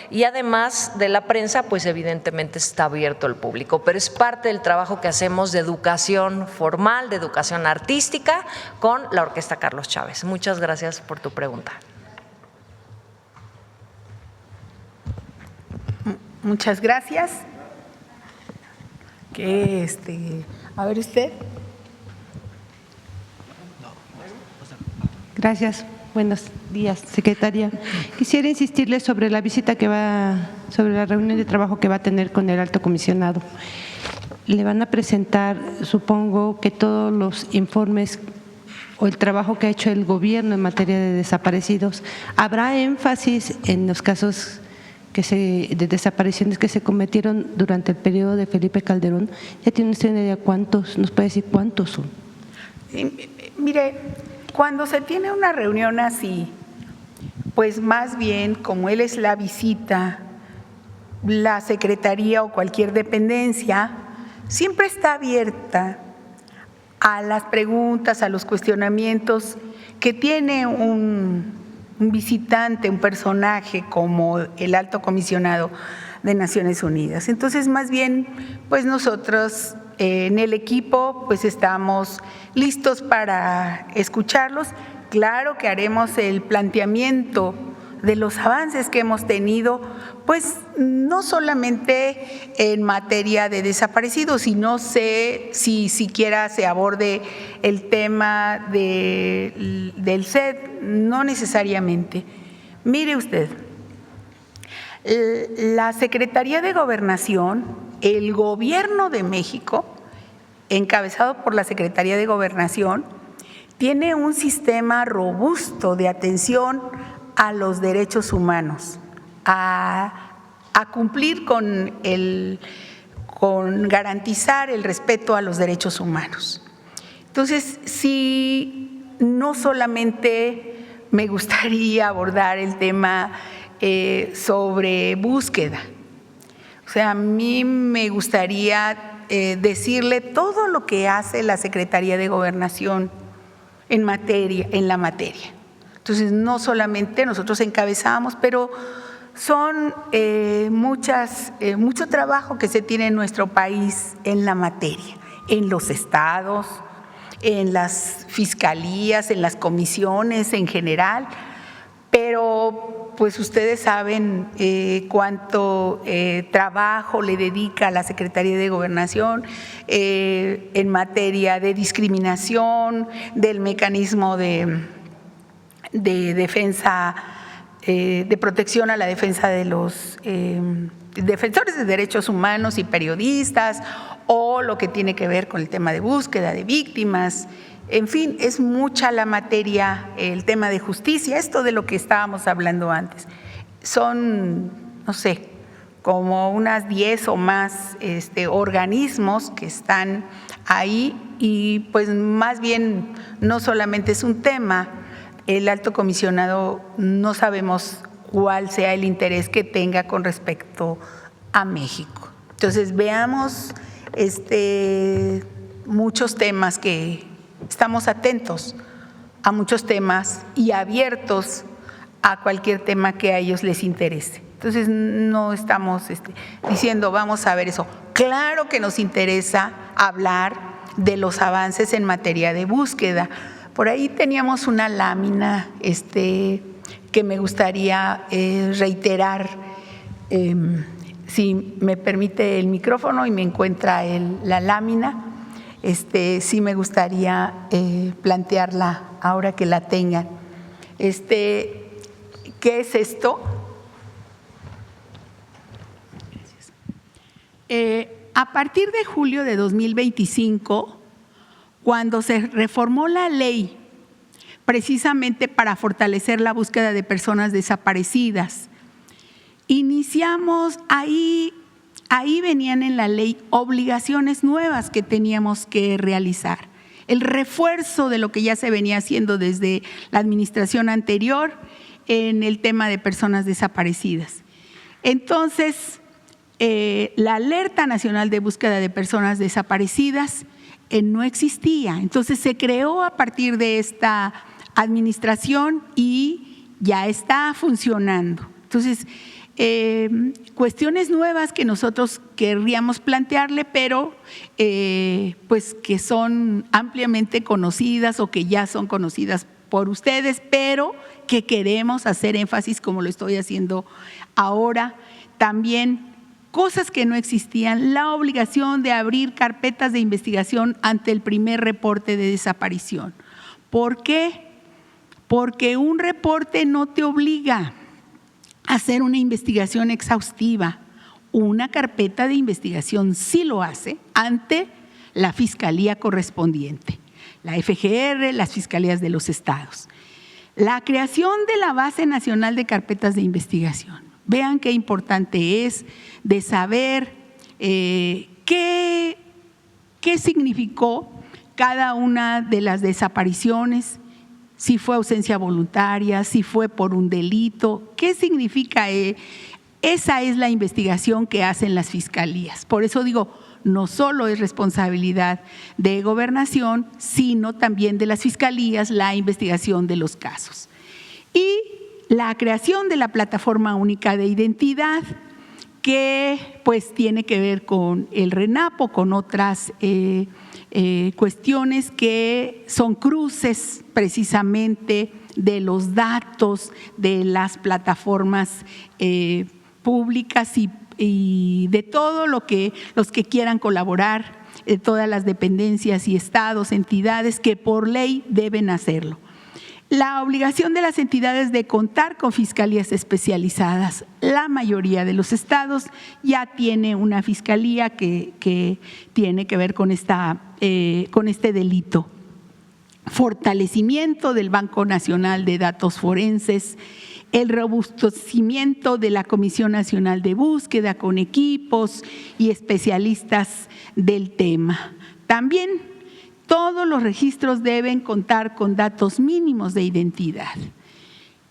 y además de la prensa, pues evidentemente está abierto al público, pero es parte del trabajo que hacemos de educación formal, de educación artística con la Orquesta Carlos Chávez. Muchas gracias por tu pregunta. Muchas gracias. A ver usted. Gracias. Buenos días, secretaria. Quisiera insistirle sobre la visita sobre la reunión de trabajo que va a tener con el alto comisionado. Le van a presentar, supongo, que todos los informes o el trabajo que ha hecho el gobierno en materia de desaparecidos. ¿Habrá énfasis en los casos de desapariciones que se cometieron durante el periodo de Felipe Calderón? ¿Ya tiene usted una idea cuántos? ¿Nos puede decir cuántos son? Mire, cuando se tiene una reunión así, pues más bien, como él es la visita, la secretaría o cualquier dependencia siempre está abierta a las preguntas, a los cuestionamientos que tiene un visitante, un personaje como el alto comisionado de Naciones Unidas. Entonces, más bien, pues nosotros en el equipo pues estamos listos para escucharlos. Claro que haremos el planteamiento de los avances que hemos tenido, pues no solamente en materia de desaparecidos, y no sé si siquiera se aborde el tema del CED, no necesariamente. Mire usted, la Secretaría de Gobernación, el Gobierno de México, encabezado por la Secretaría de Gobernación, tiene un sistema robusto de atención a los derechos humanos, a cumplir con garantizar el respeto a los derechos humanos. Entonces, sí, no solamente me gustaría abordar el tema sobre búsqueda. O sea, a mí me gustaría decirle todo lo que hace la Secretaría de Gobernación en la materia. Entonces, no solamente nosotros encabezamos, pero son mucho trabajo que se tiene en nuestro país en la materia, en los estados, en las fiscalías, en las comisiones en general, pero pues ustedes saben cuánto trabajo le dedica la Secretaría de Gobernación en materia de discriminación, del mecanismo de defensa, de protección a la defensa de los defensores de derechos humanos y periodistas, o lo que tiene que ver con el tema de búsqueda de víctimas. En fin, es mucha la materia, el tema de justicia, esto de lo que estábamos hablando antes. Son, no sé, como unas 10 o más organismos que están ahí, y pues más bien no solamente es un tema, el alto comisionado no sabemos cuál sea el interés que tenga con respecto a México. Entonces, veamos muchos temas que estamos atentos a muchos temas y abiertos a cualquier tema que a ellos les interese. Entonces, no estamos diciendo vamos a ver eso. Claro que nos interesa hablar de los avances en materia de búsqueda. Por ahí teníamos una lámina que me gustaría reiterar. Si me permite el micrófono y me encuentra la lámina, sí me gustaría plantearla ahora que la tengan. ¿Qué es esto? A partir de julio de 2025, cuando se reformó la ley precisamente para fortalecer la búsqueda de personas desaparecidas, iniciamos ahí venían en la ley obligaciones nuevas que teníamos que realizar. El refuerzo de lo que ya se venía haciendo desde la administración anterior en el tema de personas desaparecidas. Entonces, la alerta nacional de búsqueda de personas desaparecidas no existía. Entonces se creó a partir de esta administración y ya está funcionando. Entonces, cuestiones nuevas que nosotros querríamos plantearle, pero pues que son ampliamente conocidas o que ya son conocidas por ustedes, pero que queremos hacer énfasis como lo estoy haciendo ahora. También cosas que no existían, la obligación de abrir carpetas de investigación ante el primer reporte de desaparición. ¿Por qué? Porque un reporte no te obliga a hacer una investigación exhaustiva. Una carpeta de investigación sí lo hace ante la fiscalía correspondiente, la FGR, las fiscalías de los estados. La creación de la Base Nacional de Carpetas de Investigación. Vean qué importante es de saber qué significó cada una de las desapariciones, si fue ausencia voluntaria, si fue por un delito, qué significa. Esa es la investigación que hacen las fiscalías. Por eso digo, no solo es responsabilidad de Gobernación, sino también de las fiscalías la investigación de los casos. Y la creación de la Plataforma Única de Identidad, que pues tiene que ver con el RENAPO, con otras cuestiones que son cruces precisamente de los datos de las plataformas públicas y de todo lo que los que quieran colaborar, todas las dependencias y estados, entidades que por ley deben hacerlo. La obligación de las entidades de contar con fiscalías especializadas. La mayoría de los estados ya tiene una fiscalía que tiene que ver con este delito. Fortalecimiento del Banco Nacional de Datos Forenses, el robustecimiento de la Comisión Nacional de Búsqueda con equipos y especialistas del tema. También todos los registros deben contar con datos mínimos de identidad.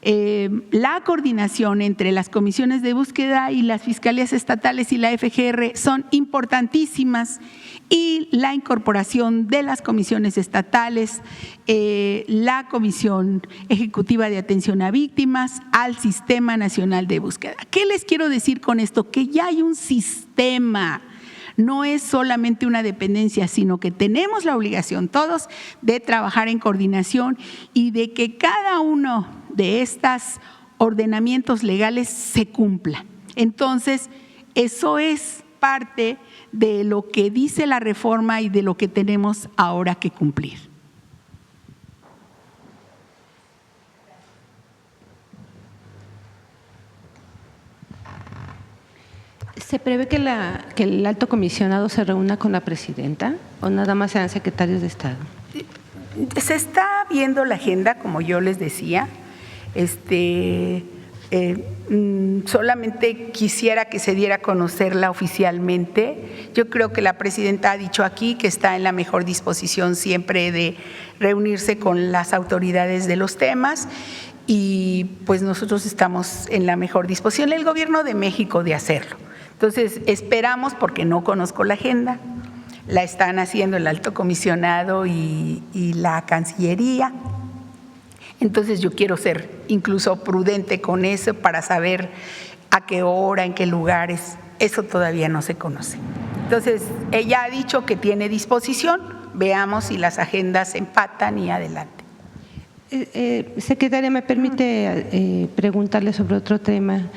La coordinación entre las comisiones de búsqueda y las fiscalías estatales y la FGR son importantísimas, y la incorporación de las comisiones estatales, la Comisión Ejecutiva de Atención a Víctimas al Sistema Nacional de Búsqueda. ¿Qué les quiero decir con esto? Que ya hay un sistema. No es solamente una dependencia, sino que tenemos la obligación todos de trabajar en coordinación y de que cada uno de estos ordenamientos legales se cumpla. Entonces, eso es parte de lo que dice la reforma y de lo que tenemos ahora que cumplir. ¿Se prevé que el alto comisionado se reúna con la presidenta o nada más sean secretarios de Estado? Se está viendo la agenda, como yo les decía. Solamente quisiera que se diera a conocerla oficialmente. Yo creo que la presidenta ha dicho aquí que está en la mejor disposición siempre de reunirse con las autoridades de los temas, y pues nosotros estamos en la mejor disposición, el Gobierno de México, de hacerlo. Entonces, esperamos, porque no conozco la agenda, la están haciendo el alto comisionado y la Cancillería. Entonces, yo quiero ser incluso prudente con eso para saber a qué hora, en qué lugares. Eso todavía no se conoce. Entonces, ella ha dicho que tiene disposición. Veamos si las agendas empatan y adelante. Secretaria, ¿me permite preguntarle sobre otro tema?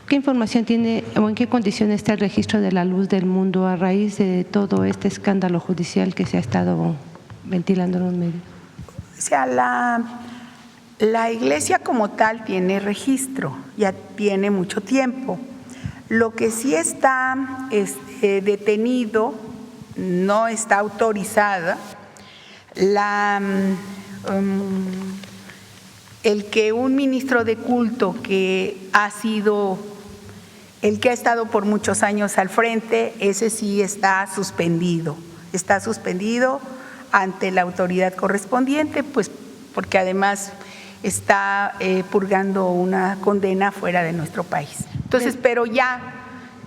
¿Qué información tiene o en qué condición está el registro de la luz del mundo a raíz de todo este escándalo judicial que se ha estado ventilando en los medios? O sea, la iglesia como tal tiene registro, ya tiene mucho tiempo. Lo que sí está detenido, no está autorizada, el que un ministro de culto que ha sido el que ha estado por muchos años al frente, ese sí está suspendido ante la autoridad correspondiente, pues porque además está purgando una condena fuera de nuestro país. Entonces, pero ya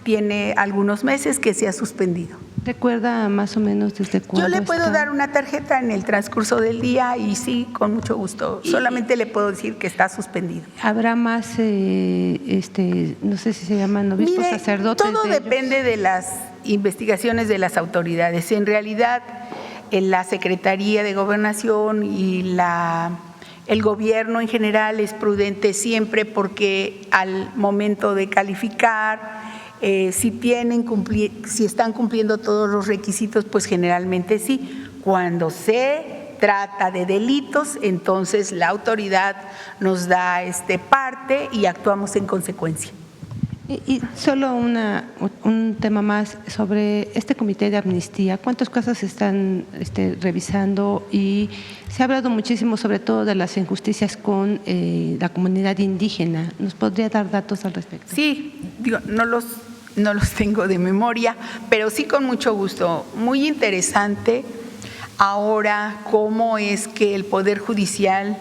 tiene algunos meses que se ha suspendido. ¿Recuerda más o menos desde cuándo? Yo le puedo dar una tarjeta en el transcurso del día y sí, con mucho gusto. Solamente le puedo decir que está suspendido. ¿Habrá más, no sé si se llaman obispos, sacerdotes? Todo depende de las investigaciones de las autoridades. En realidad, en la Secretaría de Gobernación y el gobierno en general es prudente siempre porque al momento de calificar, si están cumpliendo todos los requisitos, pues generalmente sí. Cuando se trata de delitos, entonces la autoridad nos da parte y actuamos en consecuencia. Y solo un tema más sobre este comité de amnistía. ¿Cuántos casos se están revisando? Y se ha hablado muchísimo sobre todo de las injusticias con la comunidad indígena. ¿Nos podría dar datos al respecto? Sí, no los tengo de memoria, pero sí con mucho gusto. Muy interesante ahora cómo es que el Poder Judicial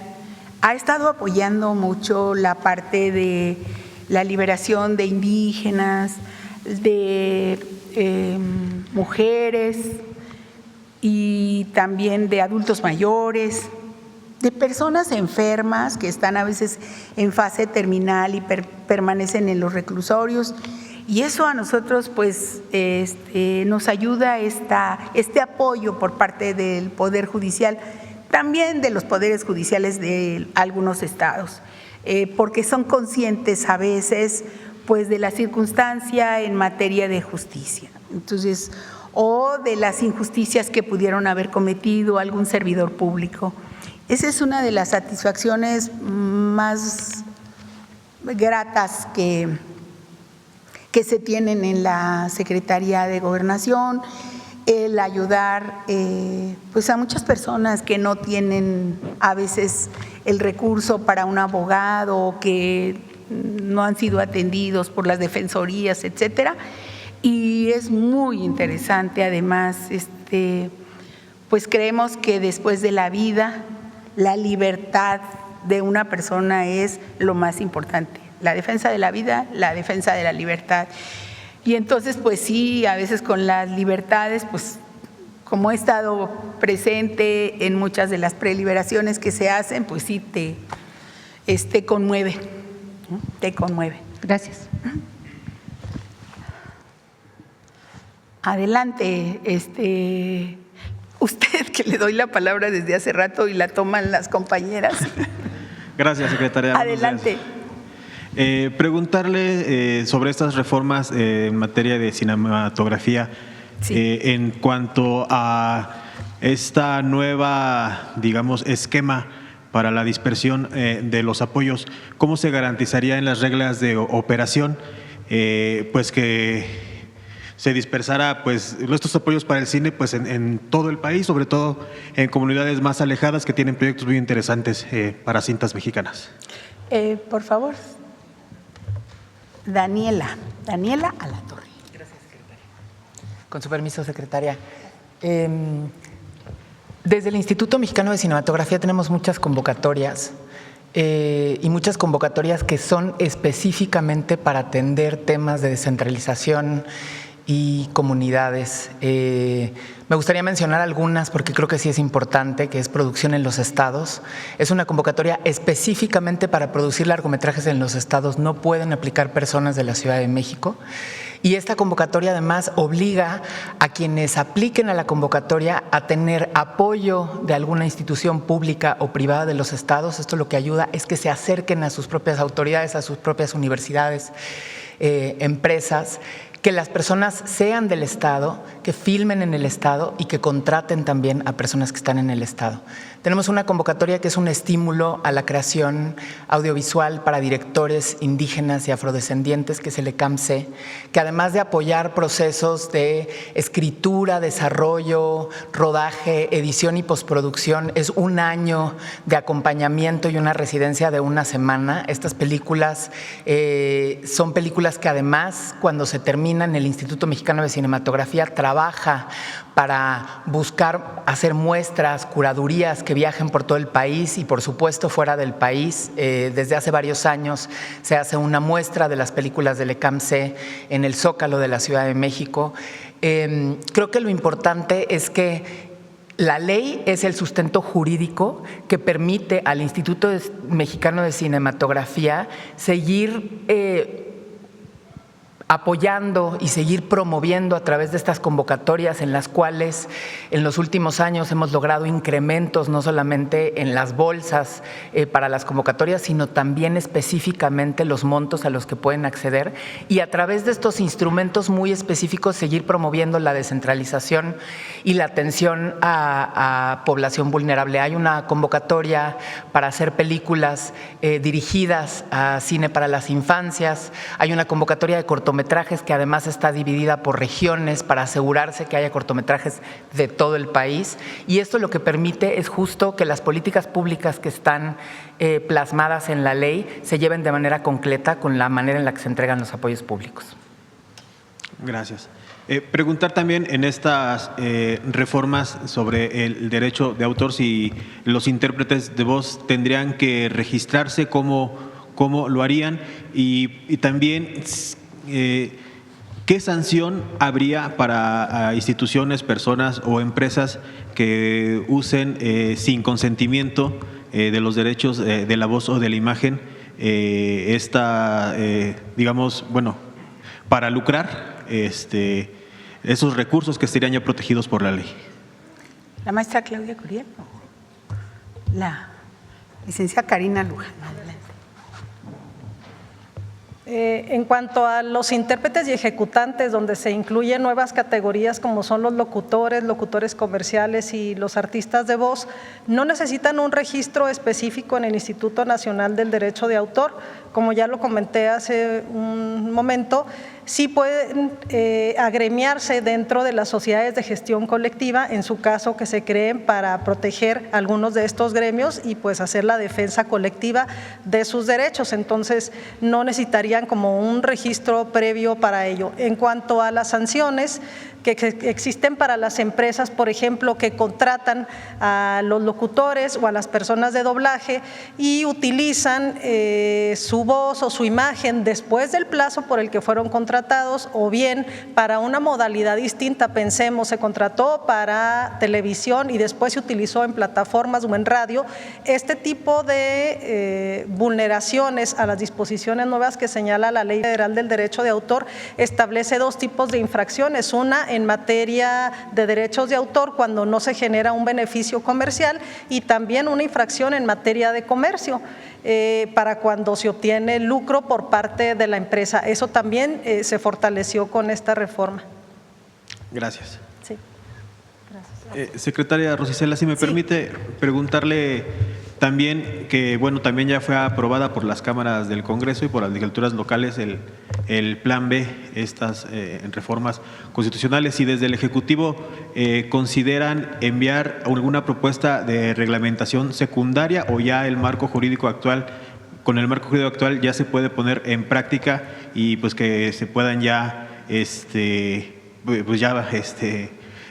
ha estado apoyando mucho la parte de la liberación de indígenas, de mujeres y también de adultos mayores, de personas enfermas que están a veces en fase terminal y permanecen en los reclusorios. Y eso a nosotros pues nos ayuda este apoyo por parte del Poder Judicial, también de los poderes judiciales de algunos estados, porque son conscientes a veces pues de la circunstancia en materia de justicia. Entonces, o de las injusticias que pudieron haber cometido algún servidor público. Esa es una de las satisfacciones más gratas que se tienen en la Secretaría de Gobernación, el ayudar pues a muchas personas que no tienen a veces el recurso para un abogado, que no han sido atendidos por las defensorías, etcétera. Y es muy interesante, además, pues creemos que después de la vida, la libertad de una persona es lo más importante. La defensa de la vida, la defensa de la libertad. Y entonces, pues sí, a veces con las libertades, pues como he estado presente en muchas de las preliberaciones que se hacen, pues sí te conmueve, ¿no? Te conmueve. Gracias. Adelante, usted, que le doy la palabra desde hace rato y la toman las compañeras. Gracias, secretaria. Adelante. Preguntarle sobre estas reformas en materia de cinematografía, sí. En cuanto a esta nueva, digamos, esquema para la dispersión de los apoyos, ¿cómo se garantizaría en las reglas de operación pues que se dispersara pues estos apoyos para el cine pues en todo el país, sobre todo en comunidades más alejadas que tienen proyectos muy interesantes para cintas mexicanas? Por favor. Daniela Alatorre. Gracias, secretaria. Con su permiso, secretaria. Desde el Instituto Mexicano de Cinematografía tenemos muchas convocatorias y muchas convocatorias que son específicamente para atender temas de descentralización y comunidades. Me gustaría mencionar algunas porque creo que sí es importante, que es producción en los estados. Es una convocatoria específicamente para producir largometrajes en los estados. No pueden aplicar personas de la Ciudad de México. Y esta convocatoria además obliga a quienes apliquen a la convocatoria a tener apoyo de alguna institución pública o privada de los estados. Esto lo que ayuda es que se acerquen a sus propias autoridades, a sus propias universidades, empresas, que las personas sean del Estado, que filmen en el Estado y que contraten también a personas que están en el Estado. Tenemos una convocatoria que es un estímulo a la creación audiovisual para directores indígenas y afrodescendientes, que es el ECAMC, que además de apoyar procesos de escritura, desarrollo, rodaje, edición y postproducción, es un año de acompañamiento y una residencia de una semana. Estas películas son películas que además, cuando se terminan, el Instituto Mexicano de Cinematografía trabaja para buscar hacer muestras, curadurías que viajen por todo el país y por supuesto fuera del país. Desde hace varios años se hace una muestra de las películas del ECAMC en el Zócalo de la Ciudad de México. Creo que lo importante es que la ley es el sustento jurídico que permite al Instituto Mexicano de Cinematografía seguir apoyando y seguir promoviendo a través de estas convocatorias en las cuales en los últimos años hemos logrado incrementos no solamente en las bolsas para las convocatorias, sino también específicamente los montos a los que pueden acceder, y a través de estos instrumentos muy específicos seguir promoviendo la descentralización y la atención a población vulnerable. Hay una convocatoria para hacer películas dirigidas a cine para las infancias, hay una convocatoria de cortometrajes que además está dividida por regiones para asegurarse que haya cortometrajes de todo el país, y esto lo que permite es justo que las políticas públicas que están plasmadas en la ley se lleven de manera concreta con la manera en la que se entregan los apoyos públicos. Gracias. Preguntar también en estas reformas sobre el derecho de autor, si los intérpretes de voz tendrían que registrarse, cómo lo harían, y también ¿qué sanción habría para instituciones, personas o empresas que usen sin consentimiento de los derechos de la voz o de la imagen digamos, bueno, para lucrar esos recursos que estarían ya protegidos por la ley? La maestra Claudia Curiel, la licenciada Karina Luján. En cuanto a los intérpretes y ejecutantes, donde se incluyen nuevas categorías como son los locutores comerciales y los artistas de voz, no necesitan un registro específico en el Instituto Nacional del Derecho de Autor. Como ya lo comenté hace un momento, sí pueden agremiarse dentro de las sociedades de gestión colectiva, en su caso que se creen para proteger algunos de estos gremios y pues hacer la defensa colectiva de sus derechos. Entonces no necesitarían como un registro previo para ello. En cuanto a las sanciones que existen para las empresas, por ejemplo, que contratan a los locutores o a las personas de doblaje y utilizan su voz o su imagen después del plazo por el que fueron contratados, o bien para una modalidad distinta. Pensemos, se contrató para televisión y después se utilizó en plataformas o en radio. Este tipo de vulneraciones a las disposiciones nuevas que señala la Ley Federal del Derecho de Autor establece dos tipos de infracciones: una en materia de derechos de autor cuando no se genera un beneficio comercial, y también una infracción en materia de comercio para cuando se obtiene lucro por parte de la empresa. Eso también se fortaleció con esta reforma. Gracias. Sí. Gracias. Secretaria Rosicela, si me permite preguntarle también que, bueno, también ya fue aprobada por las cámaras del Congreso y por las legislaturas locales el Plan B, estas reformas constitucionales, y desde el Ejecutivo consideran enviar alguna propuesta de reglamentación secundaria, o ya el marco jurídico actual, con el marco jurídico actual ya se puede poner en práctica y pues que se puedan ya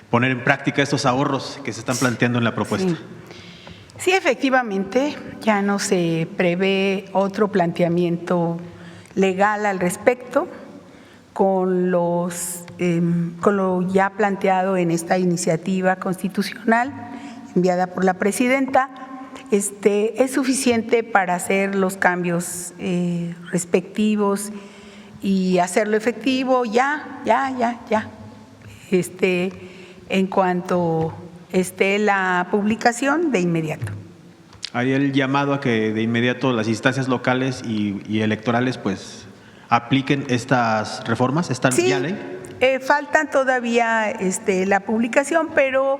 poner en práctica estos ahorros que se están planteando en la propuesta. Sí, efectivamente, ya no se prevé otro planteamiento legal al respecto con lo ya planteado en esta iniciativa constitucional enviada por la presidenta. Es suficiente para hacer los cambios respectivos y hacerlo efectivo ya. En cuanto esté la publicación, de inmediato. Haría el llamado a que de inmediato las instancias locales y electorales pues apliquen estas reformas, esta Sí, ya ley. Faltan todavía la publicación, pero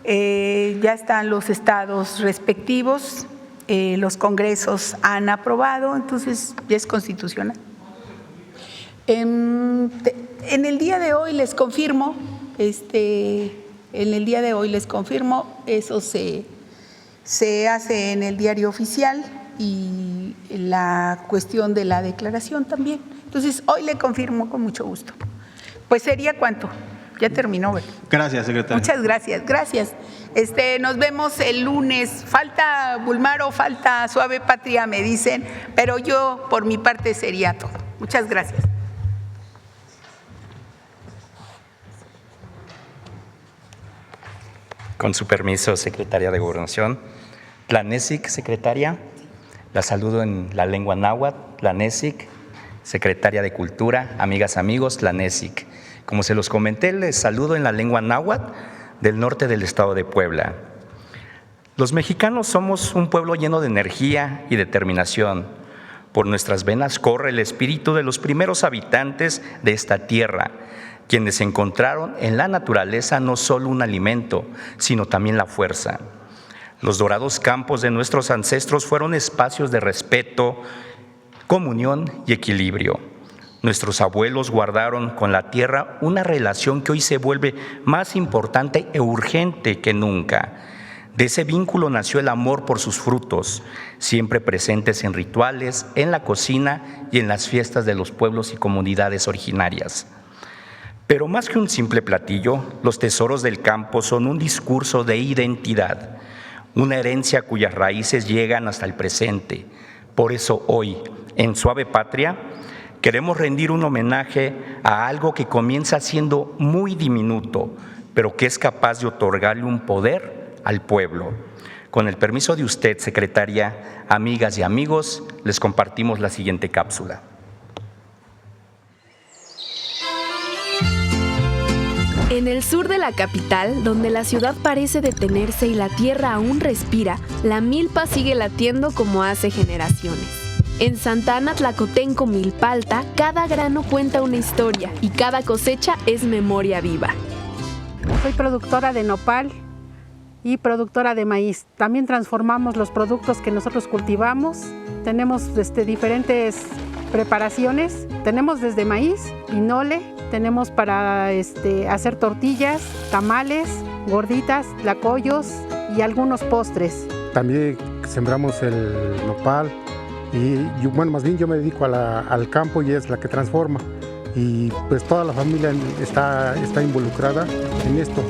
ya están los estados respectivos, los congresos han aprobado, entonces ya es constitucional. En el día de hoy les confirmo, eso se hace en el diario oficial y la cuestión de la declaración también. Entonces, hoy le confirmo con mucho gusto. Pues sería cuánto. Ya terminó, ¿verdad? Gracias, secretaria. Muchas gracias. Nos vemos el lunes. Falta Bulmaro, falta Suave Patria, me dicen, pero yo por mi parte sería todo. Muchas gracias. Con su permiso, secretaria de Gobernación. Tlanesic, secretaria. La saludo en la lengua náhuatl. Tlanesic, secretaria de Cultura. Amigas, amigos, Tlanesic. Como se los comenté, les saludo en la lengua náhuatl del norte del estado de Puebla. Los mexicanos somos un pueblo lleno de energía y determinación. Por nuestras venas corre el espíritu de los primeros habitantes de esta tierra, quienes encontraron en la naturaleza no solo un alimento, sino también la fuerza. Los dorados campos de nuestros ancestros fueron espacios de respeto, comunión y equilibrio. Nuestros abuelos guardaron con la tierra una relación que hoy se vuelve más importante e urgente que nunca. De ese vínculo nació el amor por sus frutos, siempre presentes en rituales, en la cocina y en las fiestas de los pueblos y comunidades originarias. Pero más que un simple platillo, los tesoros del campo son un discurso de identidad, una herencia cuyas raíces llegan hasta el presente. Por eso hoy, en Suave Patria, queremos rendir un homenaje a algo que comienza siendo muy diminuto, pero que es capaz de otorgarle un poder al pueblo. Con el permiso de usted, secretaria, amigas y amigos, les compartimos la siguiente cápsula. En el sur de la capital, donde la ciudad parece detenerse y la tierra aún respira, la milpa sigue latiendo como hace generaciones. En Santana Tlacotenco, Milpalta, cada grano cuenta una historia y cada cosecha es memoria viva. Soy productora de nopal y productora de maíz. También transformamos los productos que nosotros cultivamos. Tenemos diferentes preparaciones. Tenemos desde maíz, pinole, tenemos para hacer tortillas, tamales, gorditas, tlacoyos y algunos postres. También sembramos el nopal y yo me dedico al campo y es la que transforma. Y pues toda la familia está involucrada en esto.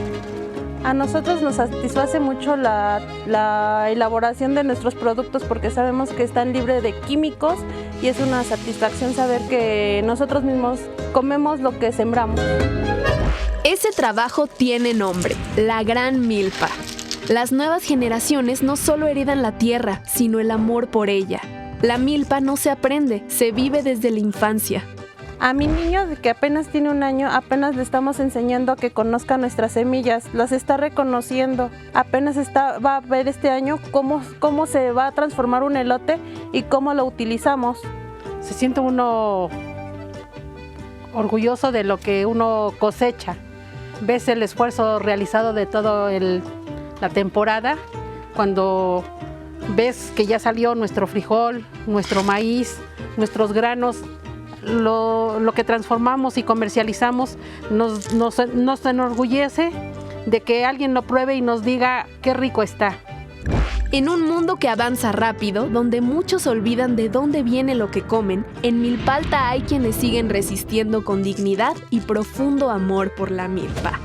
A nosotros nos satisface mucho la elaboración de nuestros productos porque sabemos que están libres de químicos y es una satisfacción saber que nosotros mismos comemos lo que sembramos. Ese trabajo tiene nombre, la Gran Milpa. Las nuevas generaciones no solo heredan la tierra, sino el amor por ella. La milpa no se aprende, se vive desde la infancia. A mi niño, que apenas tiene 1 año, apenas le estamos enseñando a que conozca nuestras semillas, las está reconociendo. Apenas va a ver este año cómo se va a transformar un elote y cómo lo utilizamos. Se siente uno orgulloso de lo que uno cosecha. Ves el esfuerzo realizado de toda la temporada, cuando ves que ya salió nuestro frijol, nuestro maíz, nuestros granos. Lo que transformamos y comercializamos nos enorgullece de que alguien lo pruebe y nos diga qué rico está. En un mundo que avanza rápido, donde muchos olvidan de dónde viene lo que comen, en Milpalta hay quienes siguen resistiendo con dignidad y profundo amor por la milpa.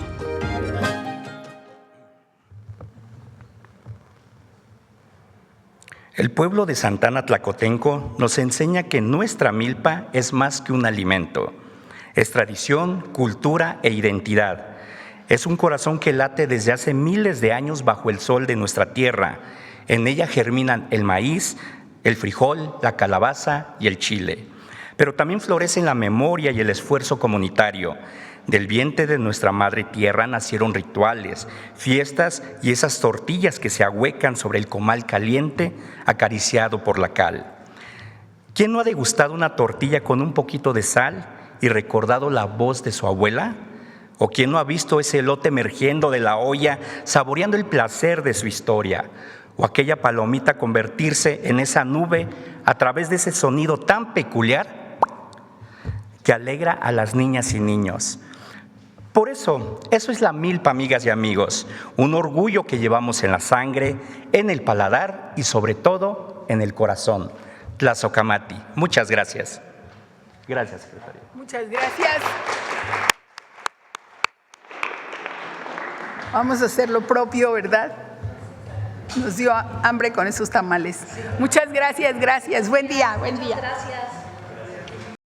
El pueblo de Santana Tlacotenco nos enseña que nuestra milpa es más que un alimento. Es tradición, cultura e identidad. Es un corazón que late desde hace miles de años bajo el sol de nuestra tierra. En ella germinan el maíz, el frijol, la calabaza y el chile. Pero también florecen la memoria y el esfuerzo comunitario. Del vientre de nuestra madre tierra nacieron rituales, fiestas y esas tortillas que se ahuecan sobre el comal caliente acariciado por la cal. ¿Quién no ha degustado una tortilla con un poquito de sal y recordado la voz de su abuela? ¿O quién no ha visto ese elote emergiendo de la olla, saboreando el placer de su historia? ¿O aquella palomita convertirse en esa nube a través de ese sonido tan peculiar que alegra a las niñas y niños? Por eso es la milpa, amigas y amigos, un orgullo que llevamos en la sangre, en el paladar y sobre todo en el corazón. Tlazocamati. Muchas gracias. Gracias, secretaria. Muchas gracias. Vamos a hacer lo propio, ¿verdad? Nos dio hambre con esos tamales. Muchas gracias, gracias. Buen día, buen día. Gracias.